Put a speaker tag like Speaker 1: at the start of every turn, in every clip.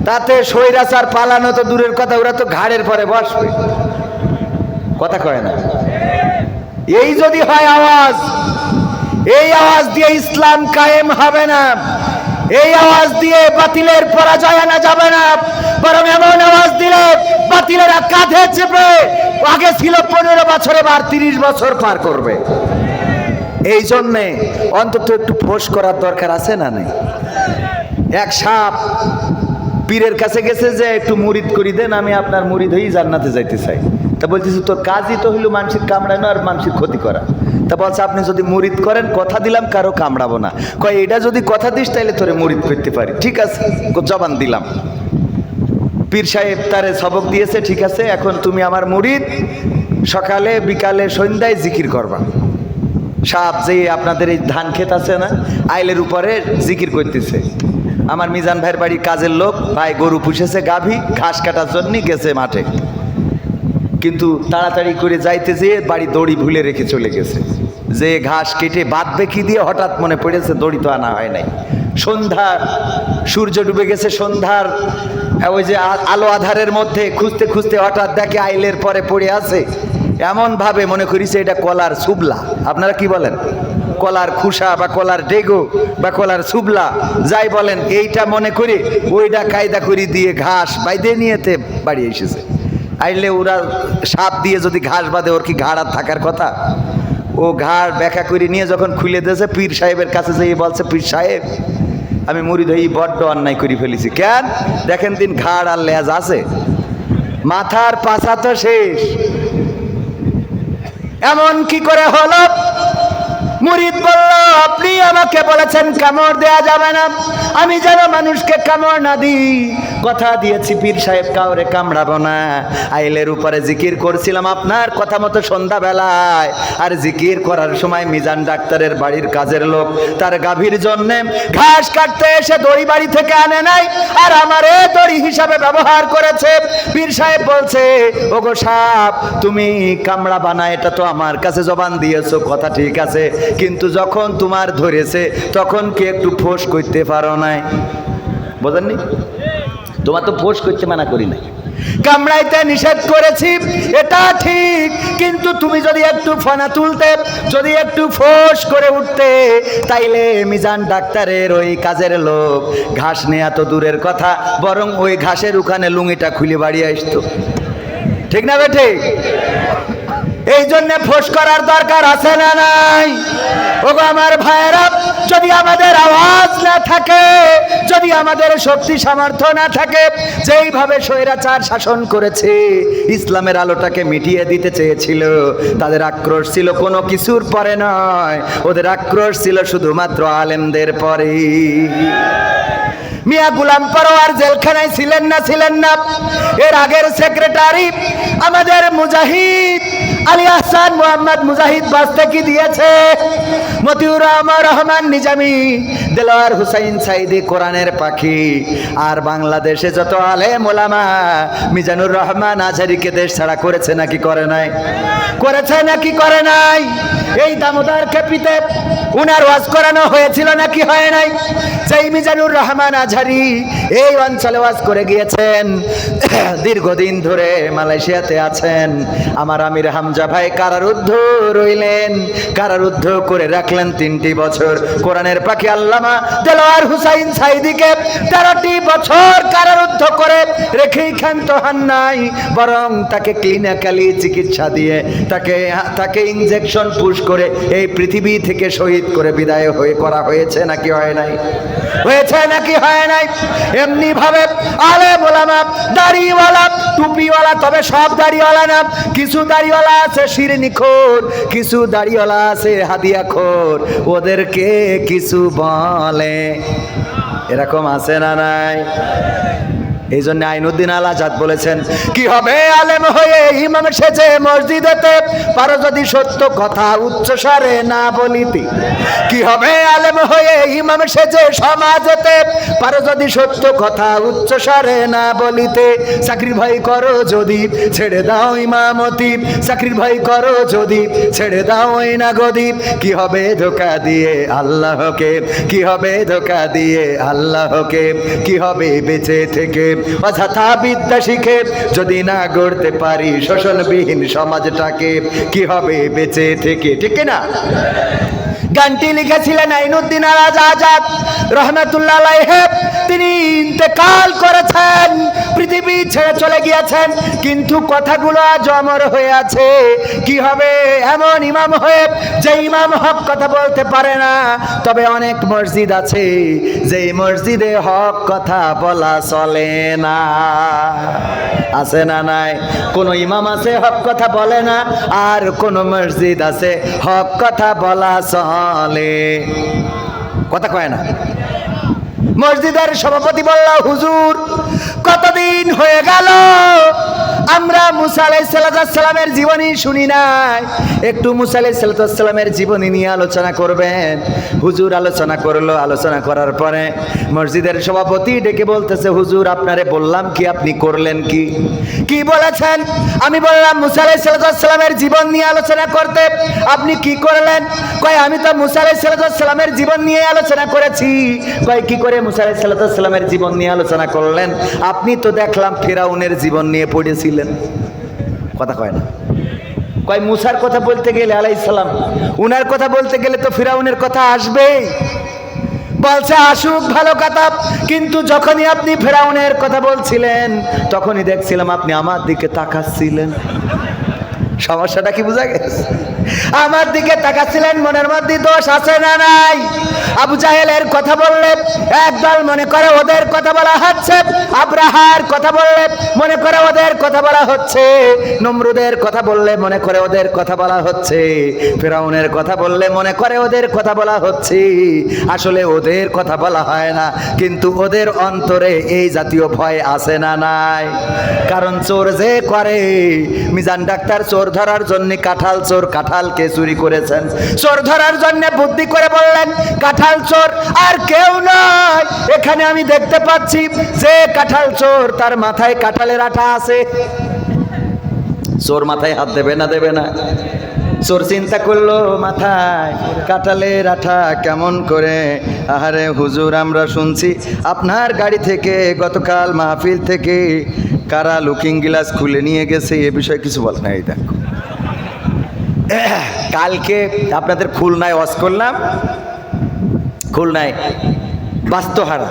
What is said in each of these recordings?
Speaker 1: তাতে স্বৈরাচার পালানো তো দূরের কথা, ওরা তো ঘাড়ের পরে বসবে, কথা কয় না। এই যদি হয় আওয়াজ, এই আওয়াজ দিয়ে ইসলাম কায়েম হবে না, এই আওয়াজ দিয়ে বাতিলের পরাজয় আনা যাবে না, বরং এমন আওয়াজ দিলে বাতিলেরা কাঁধে চেপে আগে ছিল 15 বছরে বার 30 বছর পার করবে। এই জন্যে অন্তত একটু ফোঁস করার দরকার আছে না নেই? এক সাপ পীরের কাছে গেছে যে একটু মুরিদ করি দেন, আমি আপনার মুরিদ হয়েই জান্নাতে যাইতে চাই। তা বলতেছি তোর কাজই তো হইল মানুষের কামড়ানো আর মানুষের ক্ষতি করা। তা বলছে আপনি যদি মুরিদ করেন, কথা দিলাম কারো কামড়াবো না। কয় এটা যদি কথা দিস তাহলে তোরে মুরিদ করতে পারি। ঠিক আছে, জবান দিলাম। পীর সাহেব তারে সবক দিয়েছে, ঠিক আছে এখন তুমি আমার মুরিদ, সকালে বিকালে সন্ধ্যায় জিকির করবা। সাপ যে আপনাদের এই ধান ক্ষেত আছে না, আইলের উপরে জিকির করতেছে। আমার মিজান ভাইয়ের বাড়ির কাজের লোক ভাই গরু পুষেছে, গাভী ঘাস কাটার জন্য গেছে মাঠে, কিন্তু তাড়াতাড়ি করে যাইতে যেয়ে বাড়ি দড়ি ভুলে রেখে চলে গেছে। যে ঘাস কেটে বাঁধবে কি দিয়ে হঠাৎ মনে পড়েছে দড়ি তো আনা হয় নাই। সন্ধ্যা, সূর্য ডুবে গেছে, সন্ধ্যার ওই যে আলো আধারের মধ্যে খুঁজতে খুঁজতে হঠাৎ দেখে আইলের পরে পড়ে আছে। এমন ভাবে মনে করিছে এটা কলার সুবলা, আপনারা কি বলেন, কলার খুসা বা কলার ডেগো বা কলার সুবলা যাই বলেন, এইটা মনে করি ওইটা কায়দা করি দিয়ে ঘাস বাইদে নিয়েতে বাড়ি এসেছে। আইলে ওরা সাপ দিয়ে যদি ঘাস বাঁধে, ওর কি ঘাড় আর থাকার কথা? ও ঘাড় ব্যাখ্যা করে নিয়ে যখন খুলে দিয়েছে, পীর সাহেবের কাছে যেয়ে বলছে, পীর সাহেব আমি মুরিদ হই বড্ড অন্যায় করে ফেলেছি। কেন? দেখেন দিন ঘাড় আর লেজ আছে, মাথার পাছা তো শেষ। এমন কি করে হলো? মুরিদ বলল, আপনি আমাকে বলেছেন কামড় দেয়া যাবে না, আমি যেন মানুষকে কামড় না দিই, কথা দিয়েছি পীর সাহেব কাউরে কামড়াবো না। আইলের উপরে জিকির করছিলাম আপনার কথা মতো সন্ধ্যাবেলায়, আর জিকির করার সময় মিজান ডাক্তারের বাড়ির কাজের লোক তার গাভীর জন্যে ঘাস কাটতে এসে দড়ি বাড়ি থেকে আনে নাই, আর আমারে দড়ি হিসাবে ব্যবহার করেছে। পীর সাহেব বলছে, ওগো সাপ তুমি কামড়াবা না, এটা তো আমার কাছে জবান দিয়েছো, কথা ঠিক আছে, কিন্তু যখন তোমার ধরেছে তখন কি একটু ফোঁস করতে পারো নাই? বোঝেননি? তোমার তো ফোঁস করতে মানা করি নাই, কামড়াইতে নিষেধ করেছি, এটা ঠিক, কিন্তু তুমি যদি একটু ফনা তুলতে, যদি একটু ফোঁস করে উঠতে, তাইলে মিজান ডাক্তারের ওই কাজের লোক ঘাস নেয়া তো দূরের কথা, বরং ওই ঘাসের ওখানে লুঙ্গিটা খুলে বাড়ি আসতো। ঠিক না বেঠে? এই জন্য ফোঁস করার দরকার আছে না নাই? ওগো আমার ভাইয়েরা, যদি আমাদের আওয়াজ না থাকে, যদি আমাদের শক্তি সামর্থ্য না থাকে, যেইভাবে স্বৈরাচার শাসন করেছে, ইসলামের আলোটাকে মিটিয়ে দিতে চেয়েছিল, তাদের আক্রোশ ছিল কোনো কিছুর পরে নয়, ওদের আক্রোশ ছিল শুধুমাত্র আলেমদের পরে। মিয়া গোলাম পরোয়ার জেলখানায় ছিলেন না? ছিলেন না? এর আগের সেক্রেটারি আমাদের মুজাহিদ আলী আহসান মোহাম্মদ মুজাহিদ বাস্তে কি দিয়েছে? মতিউর রহমান নিজামী, দেলোয়ার হুসাইন সাইদি কোরআনের পাখি, আর বাংলাদেশে যত আলেম ওলামা, মিজানুর রহমান আজহারিকে দেশ ছাড়া করেছে নাকি করে নাই? করেছে নাকি করে নাই? এই দামোদর খেপিতে উনার ওয়াজ করানো হয়েছিল নাকি হয় নাই? যেই মিজানুর রহমান আজহারি এই অঞ্চলে ওয়াজ করে গিয়েছেন, দীর্ঘদিন ধরে মালয়েশিয়াতে আছেন, আমার আমির হামজা ভাই কারারুদ্ধ রইলেন, কারারুদ্ধ করে রাখলেন 3টি বছর। কোরআনের পাখি আল্লামা দেলোয়ার হুসাইন সাইদিকে 13টি বছর কারারুদ্ধ করে রেখেই ক্ষান্ত হন নাই, বরং তাকে ক্লিনিক্যালি চিকিৎসা দিয়ে তাকে ইনজেকশন পুশ করে এই পৃথিবী থেকে শহীদ করে বিদায় করা হয়েছে নাকি হয় নাই? হয়েছে নাকি হয় নাই? এমনি ভাবে আলেম ওলামা, দাড়িওয়ালা, টুপিওয়ালা, তবে সব দাড়িওয়ালা না, কিছু দাড়িওয়ালা আছে শিরনিখোর, কিছু দাড়িওয়ালা আছে হাদিয়াখোর, ওদেরকে কিছু বলে, এরকম আছে না নাই? এই জন্য আইনুদ্দিন আল আজাদ বলেছেন, কি হবে আলেম হয়ে ইমাম সেজে মসজিদেতে, পারো যদি সত্য কথা উচ্চস্বরে না বলিতে। কি হবে আলেম হয়ে ইমাম সেজে সমাজেতে, পারো যদি সত্য কথা উচ্চস্বরে না বলিতে। চাকরির ভয় করো যদি ছেড়ে দাও ইমামতি, চাকরির ভয় করো যদি ছেড়ে দাও ওই না গদিব। কি হবে ধোঁকা দিয়ে আল্লাহকে, কি হবে ধোঁকা দিয়ে আল্লাহকে, কি হবে বেঁচে থেকে অযথা বিদ্যা শিখে যদি না গড়তে পারি শোষণবিহীন সমাজটাকে, কি হবে বেঁচে থেকে? ঠিক না? গানটি লিখেছিলেন আইনুদ্দিন আজাদ রহমাতুল্লাহ আলাইহি। তিনি ইন্তেকাল করেছেন, পৃথিবী ছেড়ে চলে গিয়েছেন, কিন্তু কথাগুলো আজ অমর হয়ে আছে। কি হবে এমন ইমাম হয়ে যে ইমাম হক কথা বলতে পারে না? তবে অনেক মসজিদ আছে যে মসজিদে হক কথা বলা চলে না। আছে না নাই? কোন ইমাম আছে হক কথা বলে না, আর কোন মসজিদ আছে হক কথা বলা চলে। কথা কয় না। মসজিদের সভাপতি বলল, হুজুর কতদিন হয়ে গেল আমরা মুসা আলাইহিস সালামের জীবনী শুনি নাই, একটু মুসা আলাইহিস সালামের জীবনী নিয়ে আলোচনা করবেন। হুজুর আলোচনা করলো। আলোচনা করার পরে মসজিদের সভাপতি ডেকে বলতেছে, হুজুর আপনারে বললাম কি, আপনি করলেন কি? কি বলেছেন? আমি বললাম মুসা আলাইহিস সালামের জীবন নিয়ে আলোচনা করতে, আপনি কি করলেন? কয় আমি তো মুসা আলাইহিস সালামের জীবন নিয়ে আলোচনা করেছি। কয় কি করে মুসা আলাইহিস সালামের জীবন নিয়ে আলোচনা করলেন? আপনি তো দেখলাম ফিরাউনের জীবন নিয়ে পড়েছিলেন। কথা কয় না। কয় মুসার কথা বলতে গেলে আলাইহিস সালাম, উনার কথা বলতে গেলে তো ফিরাউনের কথা আসবেই। বলছে আসুক, ভালো কথা, কিন্তু যখনই আপনি ফিরাউনের কথা বলছিলেন তখনই দেখছিলাম আপনি আমার দিকে তাকাচ্ছিলেন। সমস্যাটা কি বোঝা গেছে? আমার দিকে তাকাচ্ছিলেন, মনের মধ্যে দোষ আছে না নাই? আবু জাহেলের কথা বললে একদল মনে করে ওদের কথা বলা হচ্ছে, আব্রাহার কথা বললে মনে করে ওদের কথা বলা হচ্ছে, নমরুদের কথা বললে মনে করে ওদের কথা বলা হচ্ছে, ফিরাউনের কথা বললে মনে করে ওদের কথা বলা হচ্ছে। আসলে ওদের কথা বলা হয় না, কিন্তু ওদের অন্তরে এই জাতীয় ভয় আছে না নাই? কারণ চোর যে করে, মিজান ডাক্তার চোর ধরার জন্য কাঁঠাল চোর কাঁঠালকে চুরি করেছেন, চোর ধরার জন্য বুদ্ধি করে বললেন কাঁঠাল চোর, আর কেউ নয়। এখানে আমি দেখতে পাচ্ছি যে কাঁঠাল চোর, তার মাথায় কাঁঠালের আঠা আছে। চোর মাথায় হাত দেবে না? দেবে না? চোর চিন্তা করলো মাথায় কাঁঠালের আঠা কেমন করে? আহারে হুজুর, আমরা শুনছি আপনার গাড়ি থেকে গতকাল মাহফিল থেকে কারা লুকিং গ্লাস খুলে নিয়ে গেছে, এ বিষয়ে কিছু বল না। এই দেখো, কালকে আপনাদের খুলনায় ওয়াজ করলাম, খুলনায় বাস্তহারা,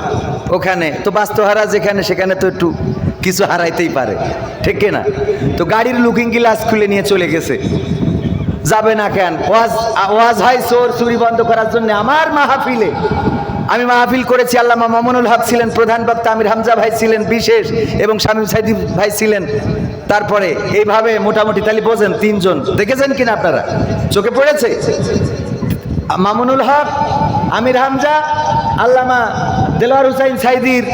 Speaker 1: ওখানে তো বাস্তহারা যেখানে সেখানে তো একটু কিছু হারাইতেই পারে, ঠিক না? তো গাড়ির লুকিং গ্লাস খুলে নিয়ে চলে গেছে। যাবে না কেন? ওয়াজ হয় চোর চুরি বন্ধ করার জন্য। আমার মাহফিলে আমি মাহফিল করেছি, আল্লামা মামুনুল হক ছিলেন প্রধান বক্তা, আমির হামজা ভাই ছিলেন বিশেষ, এবং শামীম সাইদি ভাই ছিলেন। তারপরে এইভাবে মোটামুটি তালি বোঝেন, তিনজন দেখেছেন কিনা আপনারা? চোখে পড়েছে? মামুনুল হক, আমির হামজা, আল্লামা দেলোয়ার হুসাইন সাইদির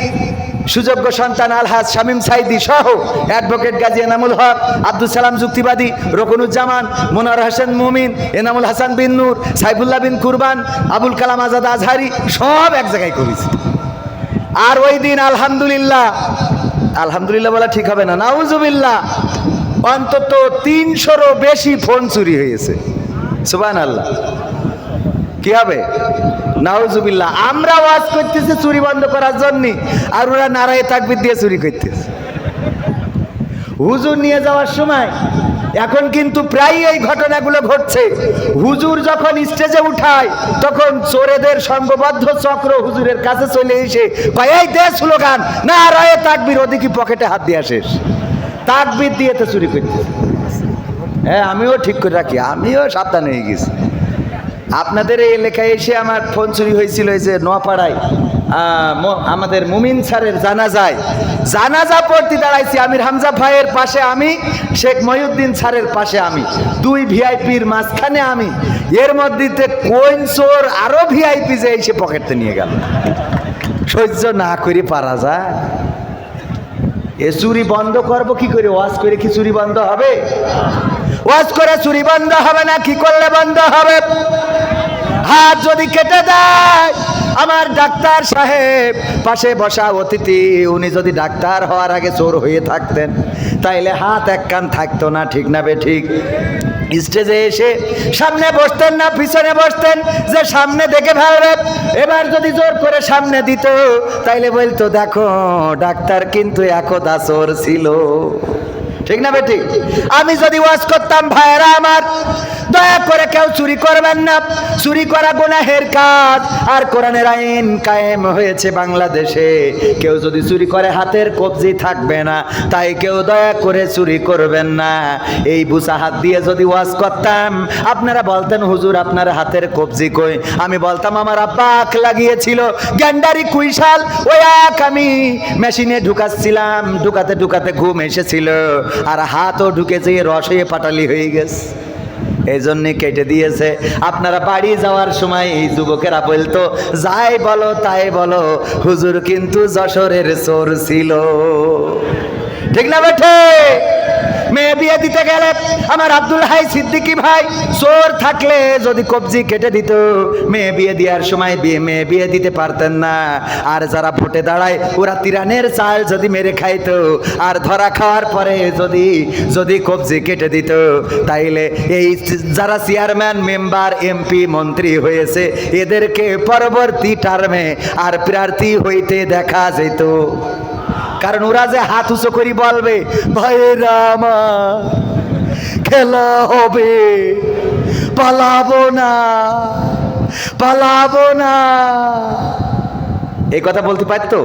Speaker 1: সুযোগ্য সন্তান আলহাজ শামীম সাইদি সহ অ্যাডভোকেট গাজী এনামুল হক, আব্দুল সালাম যুক্তিবাদী, রকনুজ্জামান, মোনার হোসেন মুমিন, এনামুল হাসান বিন নূর, সাইফুল্লাহ বিন কুরবান, আবুল কালাম আজাদ আজহারি সব এক জায়গায় করেছি। আর ওই দিন আলহামদুলিল্লাহ, আলহামদুলিল্লাহ বলা ঠিক হবে না, নাউজুবিল্লাহ, অন্তত 300-রও বেশি ফোন চুরি হয়েছে। সুবহানাল্লাহ। কি হবে? নাউজুবিল্লাহ। আমরা ওয়াজ করতেছি চুরি বন্ধ করার জন্য, আর ওরা নারায়ে তাকবীর দিয়ে চুরি করতেছে। হুজুর নিয়ে যাওয়ার সময় এখন কিন্তু প্রায় এই ঘটনাগুলো ঘটছে। হুজুর যখন স্টেজে উঠায় তখন চোরেদের সংঘবদ্ধ চক্র হুজুরের কাছে চলে এসে কয়, এই দে স্লোগান, নারায়ে তাকবীর, ওদিকে পকেটে হাত দিয়ে শেষ, তাকবীর দিয়ে তো চুরি করতেছে। হ্যাঁ, আমিও ঠিক করে রাখি, আমিও সাবধান হয়ে গেছি। আপনাদের এই এলাকায় এসে আমার ফোন চুরি হয়েছিল, এই যে নোয়াপাড়ায় আমাদের মুমিন স্যারের জানাজা পড়তে দাঁড়াইছি। আমির হামজা ভাইয়ের পাশে আমি, শেখ মহিউদ্দিন স্যারের পাশে আমি, দুই ভিআইপির মাঝখানে আমি। এর মধ্যে কোন চোর আরো ভিআইপি যে এসে পকেটে নিয়ে গেল, সহ্য না করে পারা যায়? এ চুরি বন্ধ করবো কি করে? ওয়াজ করে কি চুরি বন্ধ হবে? ওয়াজ করে চুরি বন্ধ হবে না, কি করলে বন্ধ হবে? হাত যদি কেটে দেয়, আমার ডাক্তার সাহেব পাশে বসা অতিথি, উনি যদি ডাক্তার হওয়ার আগে চোর হয়ে থাকতেন তাইলে হাত এক কান থাকতো না, ঠিক না বে ঠিক? স্টেজে এসে সামনে বসতেন না পিছনে বসতেন, যে সামনে দেখে ভালো। এবার যদি জোর করে সামনে দিত তাইলে বলতো দেখো ডাক্তার কিন্তু একদা চোর ছিল। ঠিক না বেঠিক? আমি যদি ওয়াজ করতাম ভাইয়েরা আমার, দয়া করে কেউ চুরি করবেন না, চুরি করা গুনাহের কাজ। আর কোরআনের আইন কায়েম হয়েছে বাংলাদেশে, কেউ যদি চুরি করে হাতের কবজি থাকবে না, তাই কেউ দয়া করে চুরি করবেন না। এই বুসা হাত দিয়ে যদি ওয়াজ করতাম, আপনারা বলতেন হুজুর আপনার হাতের কবজি কই? আমি বলতাম আমার আব্বা আখ লাগিয়েছিল, গ্যান্ডারি কুইশাল, ওই আখ আমি মেশিনে ঢুকাচ্ছিলাম, ঢুকাতে ঢুকাতে ঘুম এসেছিল, আর হাতও ঢুকে যেয়ে রস হয়ে পাটালি হয়ে গেছে, এই জন্যে কেটে দিয়েছে। আপনারা বাড়ি যাওয়ার সময় এই যুবকেরা বলতো যাই বলো তাই বলো, হুজুর কিন্তু যশোরের চোর ছিল। ঠিক না বেঠে? মেয়ে বিয়ে দিতে গেলে আমার আব্দুল হাই সিদ্দিকী ভাই চোর থাকলে যদি কবজি কেটে দিত, মেয়ে বিয়ে দেওয়ার সময় মেয়ে বিয়ে দিতে পারতেন না। আর যারা ভোটে দাঁড়ায় ওরা তিরানের চাল যদি মেরে খাইতো, আর ধরা খাওয়ার পরে যদি কবজি কেটে দিত, তাইলে এই যারা চেয়ারম্যান মেম্বার এমপি মন্ত্রী হয়েছে এদেরকে পরবর্তী টার্মে আর প্রার্থী হইতে দেখা যেত। কারণ ওরা যে হাত উঁচু করি বলবে ভাইয়েরা আমার খেলা হবে, পালাবো না পালাবো না, এই কথা বলতে পারতো?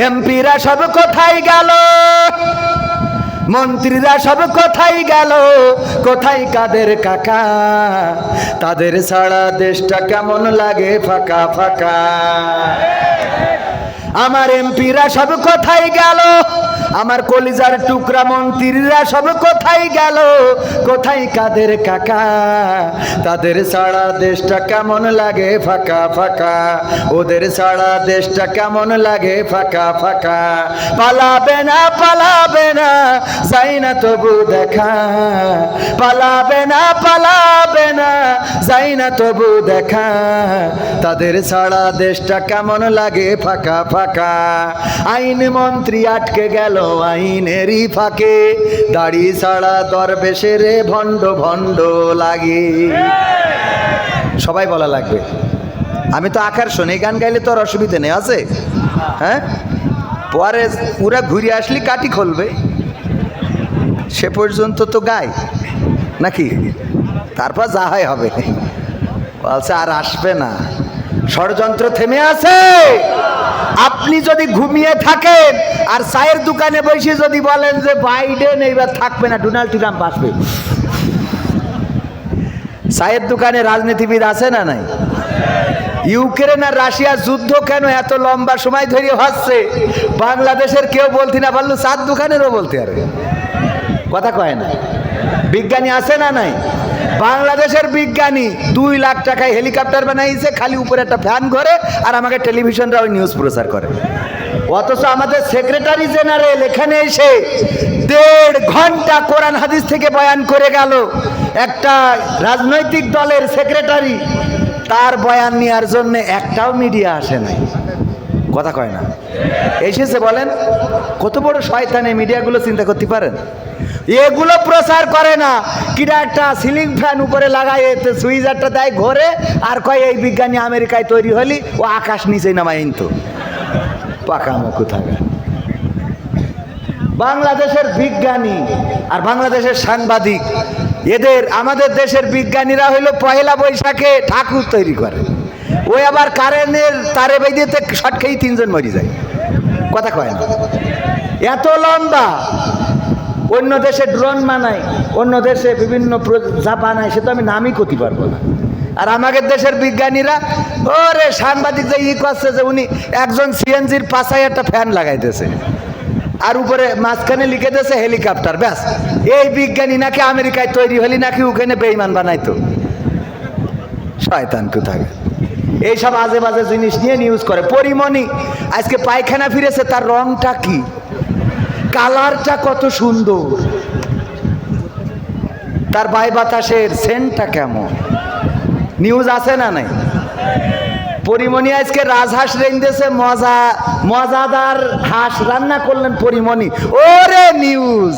Speaker 1: এমপিরা সব কোথায় গেল, মন্ত্রীরা সব কোথায় গেল, কোথায় কাদের কাকা? তাদের ছাড়া দেশটা কেমন লাগে ফাঁকা ফাঁকা। আমার এমপিরা সব কোথায় গেল, আমার কলিজার টুকরা মন্ত্রীরা সব কোথায় গেল, কোথায় কাদের কাকা? তাদের ছাড়া দেশটা কেমন লাগে ফাঁকা ফাঁকা, ওদের ছাড়া দেশটা কেমন লাগে ফাঁকা ফাঁকা। পালাবে না যাই না তবু দেখা, পালাবে না যাই না তবু দেখা, তাদের ছাড়া দেশটা কেমন লাগে ফাঁকা ফাঁকা। আইন মন্ত্রী আটকে গেল আইনেরই ফাঁকে, দাড়ি ছাড়া দরবেশের ভণ্ড ভণ্ড লাগে। সবাই বলা লাগবে, আমি তো আকার শুনে গান গাইলে তো আর অসুবিধা নেই আছে। হ্যাঁ, পরে পুরা ঘুরে আসলি কাটি খুলবে, সে পর্যন্ত তো গাই নাকি, তারপর যা হয় হবে। বলছে আর আসবে না, ষড়যন্ত্র থেমে আছে। আপনি যদি ঘুমিয়ে থাকেন আর চায়ের দোকানে বসে যদি বলেন যে বাইডেন এইবার থাকবে না, ডোনাল্ড ট্রাম্প আসবে, চায়ের দোকানে রাজনীতিবিদ আছে না নাই? ইউক্রেন আর রাশিয়া যুদ্ধ কেন এত লম্বা সময় ধরে হচ্ছে, বাংলাদেশের কেউ বলতে না পারলো, চার দোকানেরও বলতে আর কথা কয় না। বিজ্ঞানী আছে না নাই? বাংলাদেশের বিজ্ঞানী 2 লাখ টাকায় হেলিকপ্টার বানাইছে, খালি উপরে একটা ফ্যান ঘরে, আর আমাকে টেলিভিশনরা ওই নিউজ প্রচার করে। অথচ আমাদের সেক্রেটারি জেনারেল এখানে এসে 1.5 ঘন্টা কোরআন হাদিস থেকে বয়ান করে গেল। একটা রাজনৈতিক দলের সেক্রেটারি, তার বয়ান নেওয়ার জন্য একটাও মিডিয়া আসে নাই, কথা কয় না। এসেছে বলেন, কত বড় শয়তানি মিডিয়াগুলো চিন্তা করতে পারেন? এগুলো প্রচার করে না, কিরা একটা সিলিং ফ্যান উপরে লাগাই সুইচ একটা দেয় ঘরে, আর কয় এই বিজ্ঞানী আমেরিকায় তৈরি হলি, ও আকাশ নিচে নামাই তো পাকা মুখ থাকে। বাংলাদেশের বিজ্ঞানী আর বাংলাদেশের সাংবাদিক, এদের আমাদের দেশের বিজ্ঞানীরা হইল পহেলা বৈশাখে ঠাকুর তৈরি করে, ওই আবার কারেন্টের তারে বেঁধে শর্ট খেয়ে 3 জন মরে যায়, কথা কয় না। এত লম্বা, অন্য দেশে ড্রোন বানায়, অন্য দেশে বিভিন্ন যা বানায়, সে তো আমি নামই করতে পারবো না। আর আমাদের দেশের বিজ্ঞানীরা, ওরে সাংবাদিক যে করছে যে উনি একজন সিএনজির পাশায় একটা ফ্যান লাগাইতেছে, আর উপরে মাঝখানে লিখে দিয়েছে হেলিকপ্টার, ব্যাস। এই বিজ্ঞানী নাকি আমেরিকায় তৈরি হলি, নাকি ওখানে বেঈমান বানাইতো, শয়তান কোথায়। এইসব আজে বাজে জিনিস নিয়ে নিউজ করে। পরিমণি আজকে পায়খানা ফিরেছে, তার রংটা কি, কালারটা কত সুন্দর, তার বাই বাতাসের সেন্টটা কেমন, নিউজ আছে না নাই? পরিমণি আজকে রাজহাঁস রেঁধেছে, মজাদার হাঁস রান্না করলেন পরিমণি, ওরে নিউজ।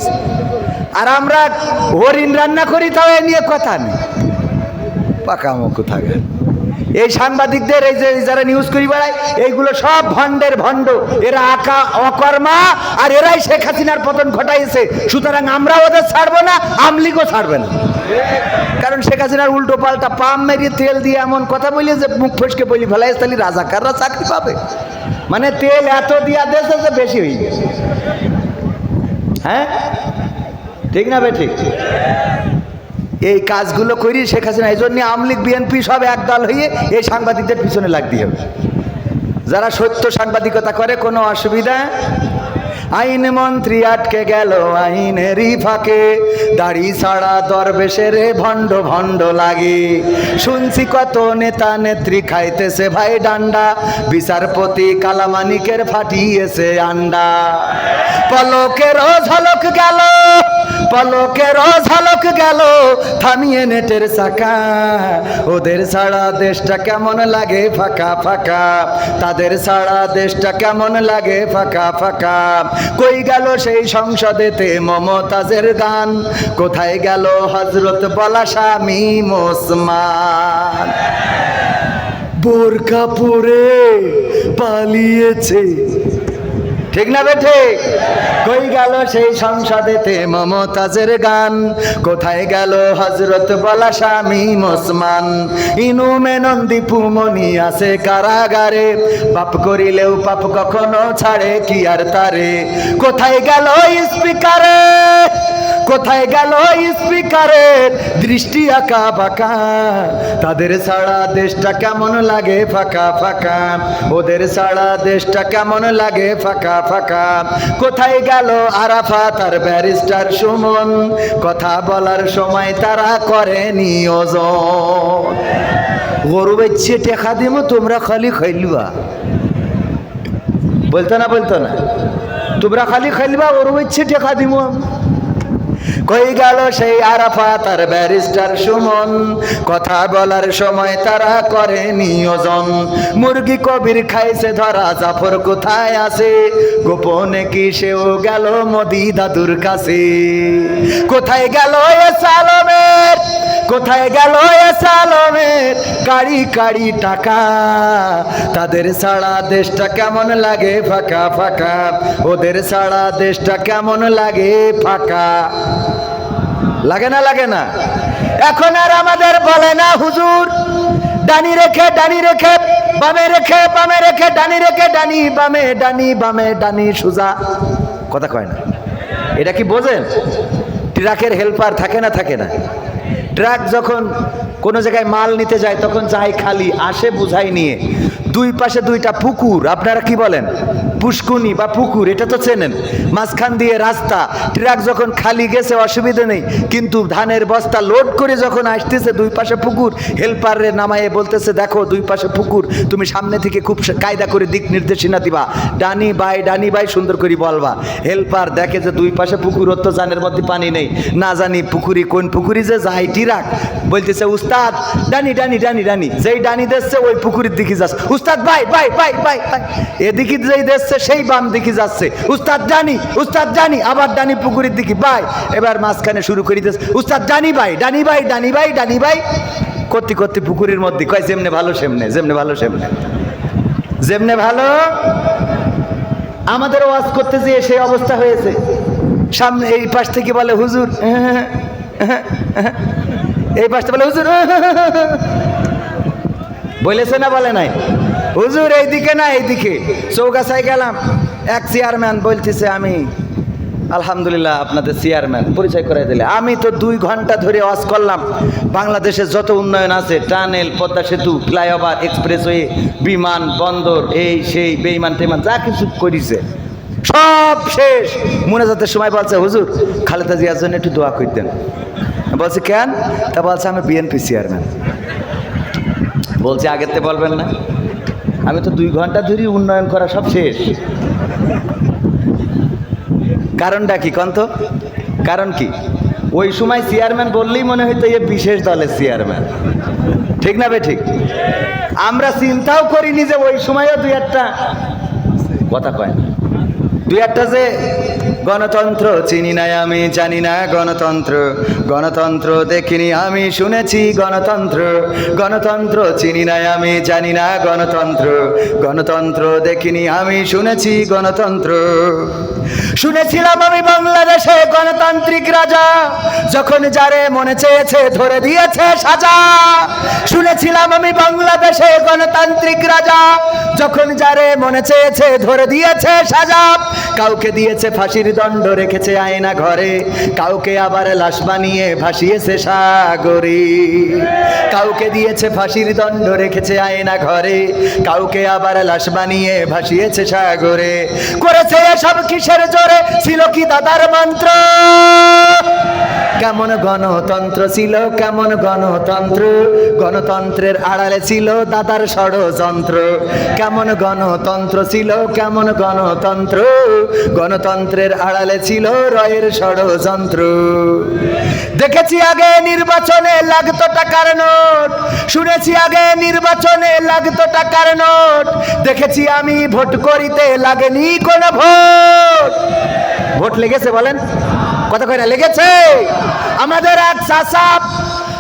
Speaker 1: আর আমরা হরিণ রান্না করি, তাও এ নিয়ে কথা নেই, পাকামো থাকে। এই সাংবাদিকদের, এই যে যারা নিউজ করি বেড়ায়, এইগুলো সব ভণ্ডের ভণ্ড, এরা অকর্মা, আর এরাই শেখ হাসিনার পতন ঘটাইছে। সুতরাং আমরা ওদের ছাড়বো না, আমলিগও ছাড়বে না। কারণ শেখ হাসিনার উল্টো পাল্টা পাম মেরিয়ে তেল দিয়ে এমন কথা বলি যে মুখ ফসকে বলি ফেলাই, তাহলে রাজাকাররা চাকরি পাবে। মানে তেল এত দিয়া দেশে যে বেশি হয়ে গেছে। হ্যাঁ, ঠিক না বে ঠিক? এই কাজগুলো করি শেখ হাসিনা। এই জন্য আওয়ামী লীগ বিএনপি সব একদল হয়ে এই সাংবাদিকদের পিছনে লাগতে হবে। যারা সত্য সাংবাদিকতা করে কোনো অসুবিধা। আইন মন্ত্রী আটকে গেল আইনেরই ফাঁকে, দাড়ি ছাড়া দরবেশের ভণ্ড ভণ্ড লাগে। শুনছি কত নেতা নেত্রী খাইতেছে ভাই ডান্ডা, বিচারপতি কালামানিকের ফাটিয়েছে আন্ডা। পলকেরও ঝলক গেল, পলকেরও ঝলক গেল, থামিয়ে নেটের চাকা। ওদের ছাড়া দেশটা কেমন লাগে ফাঁকা ফাঁকা, তাদের ছাড়া দেশটা কেমন লাগে ফাঁকা ফাঁকা। কই গেল সেই সংসদেতে মমতাজের গান, কোথায় গেল হযরত বলা স্বামী ওসমান। বোরকা পরে পালিয়েছে, ঠিক না বেঠে? কই গেল সেই সংসদেতে মমতাজের গান, কোথায় গেল হযরত বলা স্বামী ওসমান। ইনু মেনন দীপু মনি আছে কারাগারে, পাপ করিলেও পাপ কখনো ছাড়ে কি আর তারে। কোথায় গেল স্পিকারে, কোথায় গেল স্পিকারের দৃষ্টি আঁকা বাঁকা, তাদের ছাড়া দেশটা কেমন লাগে ফাঁকা ফাঁকা, ওদের ছাড়া দেশটা কেমন লাগে ফাঁকা ফাঁকা। কোথায় গেল আরাফাত আর ব্যারিস্টার সুমন, কথা বলার সময় তারা করে নিয়োজন। গরু বেচছে টেকা দিব, তোমরা খালি খাইলবা, বলতো না বলতো না, তোমরা খালি খাইলবা, গরু বেচছে টেকা দিব। কই গেল সেই আরাফাত আর ব্যারিস্টার সুমন, কথা বলার সময় তারা করে নিয়োজন। মুরগি কবির খাইছে ধরা, জাফর কোথায় আছে, গোপনে কি সেও গেল মোদি দাদুর কাছে। কোথায় গেল এসালমের, কোথায় গেল এসালমের কাড়ি কাড়ি টাকা, তাদের ছাড়া দেশটা কেমন লাগে ফাঁকা ফাঁকা, ওদের ছাড়া দেশটা কেমন লাগে ফাঁকা। লাগে না লাগে না? এখন আর আমাদের বলে না হুজুর ডানি রেখে ডানি রেখে বামে রেখে, বামে রেখে ডানি রেখে, ডানি বামে, ডানি বামে, ডানি সোজা, কথা কয় না। এটা কি বোঝেন? ট্রাকের হেল্পার থাকে না থাকে না? ট্রাক যখন কোনো জায়গায় মাল নিতে যায় তখন যায় খালি, আসে বুঝাই নিয়ে। দুই পাশে দুইটা পুকুর, আপনারা কি বলেন? পুষ্কুনি বা পুকুর, এটা তো চেনেন। মাঝখান দিয়ে রাস্তা, ট্রাক যখন খালি গেছে অসুবিধা নেই, কিন্তু ধানের বস্তা লোড করে যখন আসতেছে দুই পাশে পুকুর, হেল্পারে নামায়ে বলতেছে দেখো দুই পাশে পুকুর, তুমি সামনে থেকে খুব কায়দা করে দিক নির্দেশনা দিবা, ডানি বাই সুন্দর করে বলবা। হেল্পার দেখে যে দুই পাশে পুকুর, ওর তো জানের মধ্যে পানি নেই, না জানি পুকুরি কোন পুকুরি যে যায়, ট্রাক বলতেছে উস্তাদ ডানি ডানি ডানি ডানি, যেই ডানি দিচ্ছে ওই পুকুরের দিকে যাচ্ছে, উস্তাদ bye bye bye bye bye, এদিকে যেই দিচ্ছে সেই বাম দিকে যাচ্ছে, উস্তাদ জানি, আবার ডানি পুকুরের দিকে বাই, এবার মাঝখানে শুরু করে দিচ্ছে উস্তাদ ডানি বাই ডানি বাই ডানি বাই ডানি বাই, করতে করতে পুকুরের মধ্যে কয় যেমনে ভালো সেমনে, যেমনে ভালো সেমনে, যেমনে ভালো। আমাদের ওয়াজ করতে যেয়ে সেই অবস্থা হয়েছে। সামনে এই পাশ থেকে বলে হুজুর, এই পাশটা বলে হুজুর, বলেছে না বলে নাই? হুজুর এইদিকে না এইদিকে। চৌগাছায় গেলাম, এক চেয়ারম্যান বলতেছে আমি আলহামদুলিল্লাহ আপনাদের চেয়ারম্যান, পরিচয় করে দিলে। আমি তো 2 ঘন্টা ধরে ওয়াজ করলাম বাংলাদেশের যত উন্নয়ন আছে, টানেল, পদ্মা সেতু, ফ্লাইওভার, এক্সপ্রেসওয়ে, বিমান বন্দর, এই সেই বেইমান টেমান যা কিছু করেছে সব শেষ। মুনাজাতের সময় বলছে হুজুর খালেদা জিয়ার জন্য একটু দোয়া করতেন। বলছে কেন? তা বলছে আমি বিএনপি চেয়ারম্যান। বলছে আগের তে বলবেন না? আমি তো 2 ঘন্টা ধরে উন্নয়ন করা সব শেষ। কারণটা কি কন্ত? কারণ কি? ওই সময় চেয়ারম্যান বললেই মনে হইতো এ বিশেষ দলের চেয়ারম্যান, ঠিক না বে ঠিক? আমরা চিন্তাও করিনি যে ওই সময়ও দুই একটা কথা কয় না, দুই একটা যে গণতন্ত্র চিনি নাই আমি জানি না গণতন্ত্র, গণতন্ত্র দেখিনি আমি শুনেছি গণতন্ত্র, গণতন্ত্র চিনি নাই আমি জানি না গণতন্ত্র, গণতন্ত্র দেখিনি আমি শুনেছি গণতন্ত্র। শুনেছিলাম আমি বাংলাদেশে গণতান্ত্রিক রাজা, যখন যারে মনে চেয়েছে ধরে দিয়েছে সাজা। শুনেছিলাম আমি বাংলাদেশে গণতান্ত্রিক রাজা, যখন যারে মনে চেয়েছে ধরে দিয়েছে সাজা। কাউকে দিয়েছে ফাঁসির দণ্ড রেখেছে আয়না ঘরে, কাউকে আবার লাশ বানিয়ে ভাসিয়েছে সাগরে। কাউকে দিয়েছে ফাঁসির দণ্ড রেখেছে আয়না ঘরে, কাউকে আবার লাশ বানিয়ে ভাসিয়েছে সাগরে। করেছে এসব কিসের জোরে, ছিল কি দাদার মন্ত্র? কেমন গণতন্ত্র ছিল, কেমন গণতন্ত্র, গণতন্ত্রের আড়ালে ছিল দাদার ষড়যন্ত্র। কেমন গণতন্ত্র ছিল, কেমন গণতন্ত্র, গণতন্ত্রের আড়ালে ছিল রয়ের ষড়যন্ত্র। দেখেছি আগে নির্বাচনে লাগতো টাকার নোট, শুনেছি আগে নির্বাচনে লাগতো টাকার নোট। দেখেছি আমি ভোট করিতে লাগেনি কোনো ভোট। ভোট লেগেছে বলেন, কথা কয় না লেগেছে? আমাদের এক চাচা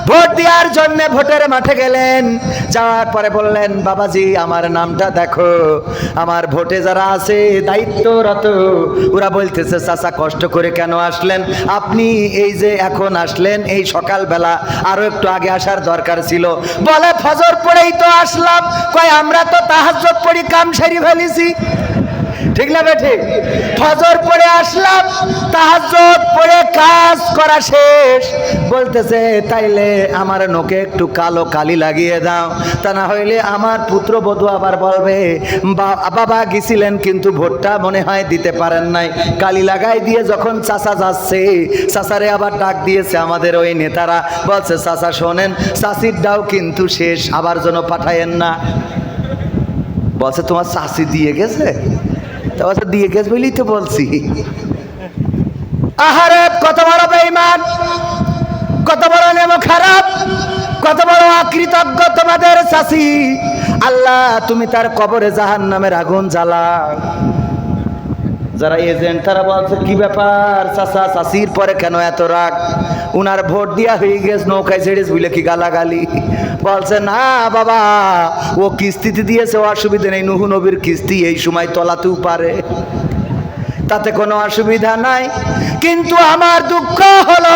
Speaker 1: ভোট দেওয়ার জন্য ভোটের মাঠে গেলেন, যাওয়ার পরে বললেন, বাবাজি আমার নামটা দেখো, আমার ভোটে যারা আছে দায়িত্বরত ওরা বলতেছে চাচা কষ্ট করে কেন আসলেন আপনি? এই যে এখন আসলেন, এই সকালবেলা আরো একটু আগে আসার দরকার ছিল। বলে ফজর পড়েই তো আসলাম। কয় আমরা তো তাহাজ্জুদ পড়ি কাম সেরে ফেলেছি। ঠিক না বেঠি? ফজর পড়ে আসলাম, তাহাজ্জুদ পড়ে কাজ করা শেষ। বলতেছে তাইলে আমার নোকে একটু কালো কালি লাগিয়ে দাও, তা না হইলে আমার পুত্রবধূ আবার বলবে বাবা গেছিলেন কিন্তু ভোটটা মনে হয় দিতে পারেন নাই। কালি লাগাই দিয়ে যখন চাচা যাচ্ছে, চাচারে আবার ডাক দিয়েছে আমাদের ওই নেতারা, বলছে চাচা শোনেন, চাচির ডাও কিন্তু শেষ, আবার যেন পাঠায়েন না। বলছে তোমার চাচি দিয়ে গেছে? দিয়ে গেছে বলেই তো বলছি। আহারে কত বড় বেঈমান, কত বড় নেমো খারাপ, কত বড় অকৃতজ্ঞ তোমাদের চাচি। আল্লাহ তুমি তার কবরে জাহান্নামের আগুন জ্বালাও। যারা এজেন্ট তারা বলছে কি ব্যাপার চাচা, চাচির পরে কেন এত রাগ? উনার ভোট দিয়া হয়ে গেছে, নৌকায় ছেড়েছ বুঝলে কি গালাগালি? বলছে না বাবা, ও কিস্তিতে দিয়েছে, অসুবিধা নেই, নুহু নবীর কিস্তি এই সময় তলাতেও পারে, তাতে কোনো অসুবিধা নাই। কিন্তু আমার দুঃখ হলো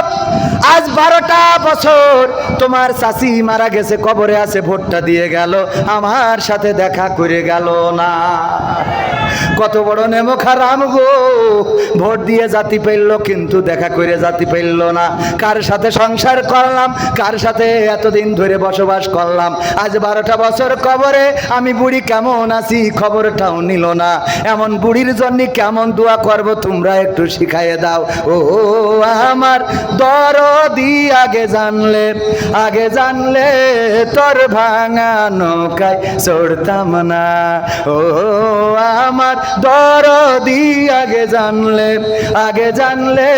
Speaker 1: আজ 12টা বছর তোমার চাচি মারা গেছে, কবরে আছে, ভোটটা দিয়ে গেল, আমার সাথে দেখা করে গেল না। কত বড় নেমো খারাম গো, ভোট দিয়ে জাতি পেল কিন্তু দেখা করে জাতি পেল না। কার সাথে সংসার করলাম, কার সাথে এতদিন ধরে বসবাস করলাম, আজ 12টা বছর কবরে আমি বুড়ি কেমন আছি খবরটাও নিল না। এমন বুড়ির জন্য কেমন দোয়া করব তোমরা একটু শিখাইয়ে দাও। ও আমার দরদি আগে জানলে, আগে জানলে তোর ভাঙা নৌকায় চড়তাম না। ও আমার দরদি আগে জানলে, আগে জানলে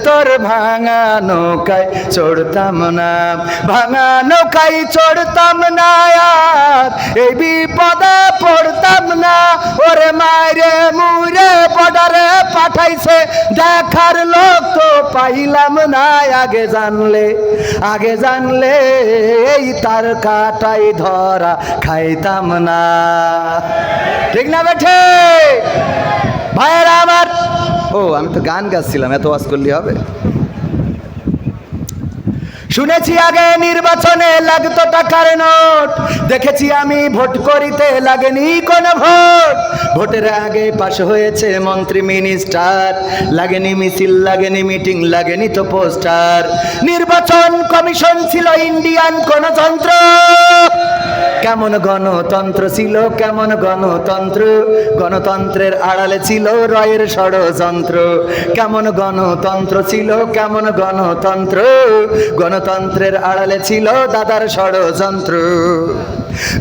Speaker 1: তোর ভাঙা নৌকায় চড়তাম না, ভাঙা নৌকায় চড়তাম না, আর এই বিপদে পড়তাম না। ওরে মায়েরে মুরে বর্ডারে পাঠাইছে, দেখার লোক তো পাইলাম না। আগে জানলে, আগে জানলে এই তার কাটাই ধরা খাইতাম না। ঠিক না বেঠে ভাইয়েরা আমার? ও আমি তো গান গাচ্ছিলাম, এত ওয়াজ করলে হবে? শুনেছি আগে নির্বাচনে লাগতো টাকার নোট, দেখেছি আমি ভোট করিতে লাগেনি কোনো ভোট। ভোটের আগে পাশ হয়েছে মন্ত্রী মিনিস্টার, লাগেনি মিছিল, লাগেনি মিটিং, লাগেনি তো পোস্টার। নির্বাচন কমিশন ছিল ইন্ডিয়ান গণতন্ত্র। কেমন গণতন্ত্র ছিল, কেমন গণতন্ত্র, গণতন্ত্রের আড়ালে ছিল রয়ের ষড়যন্ত্র। কেমন গণতন্ত্র ছিল, কেমন গণতন্ত্র, গণতন্ত্রের আড়ালে ছিল দাদার ষড়যন্ত্র।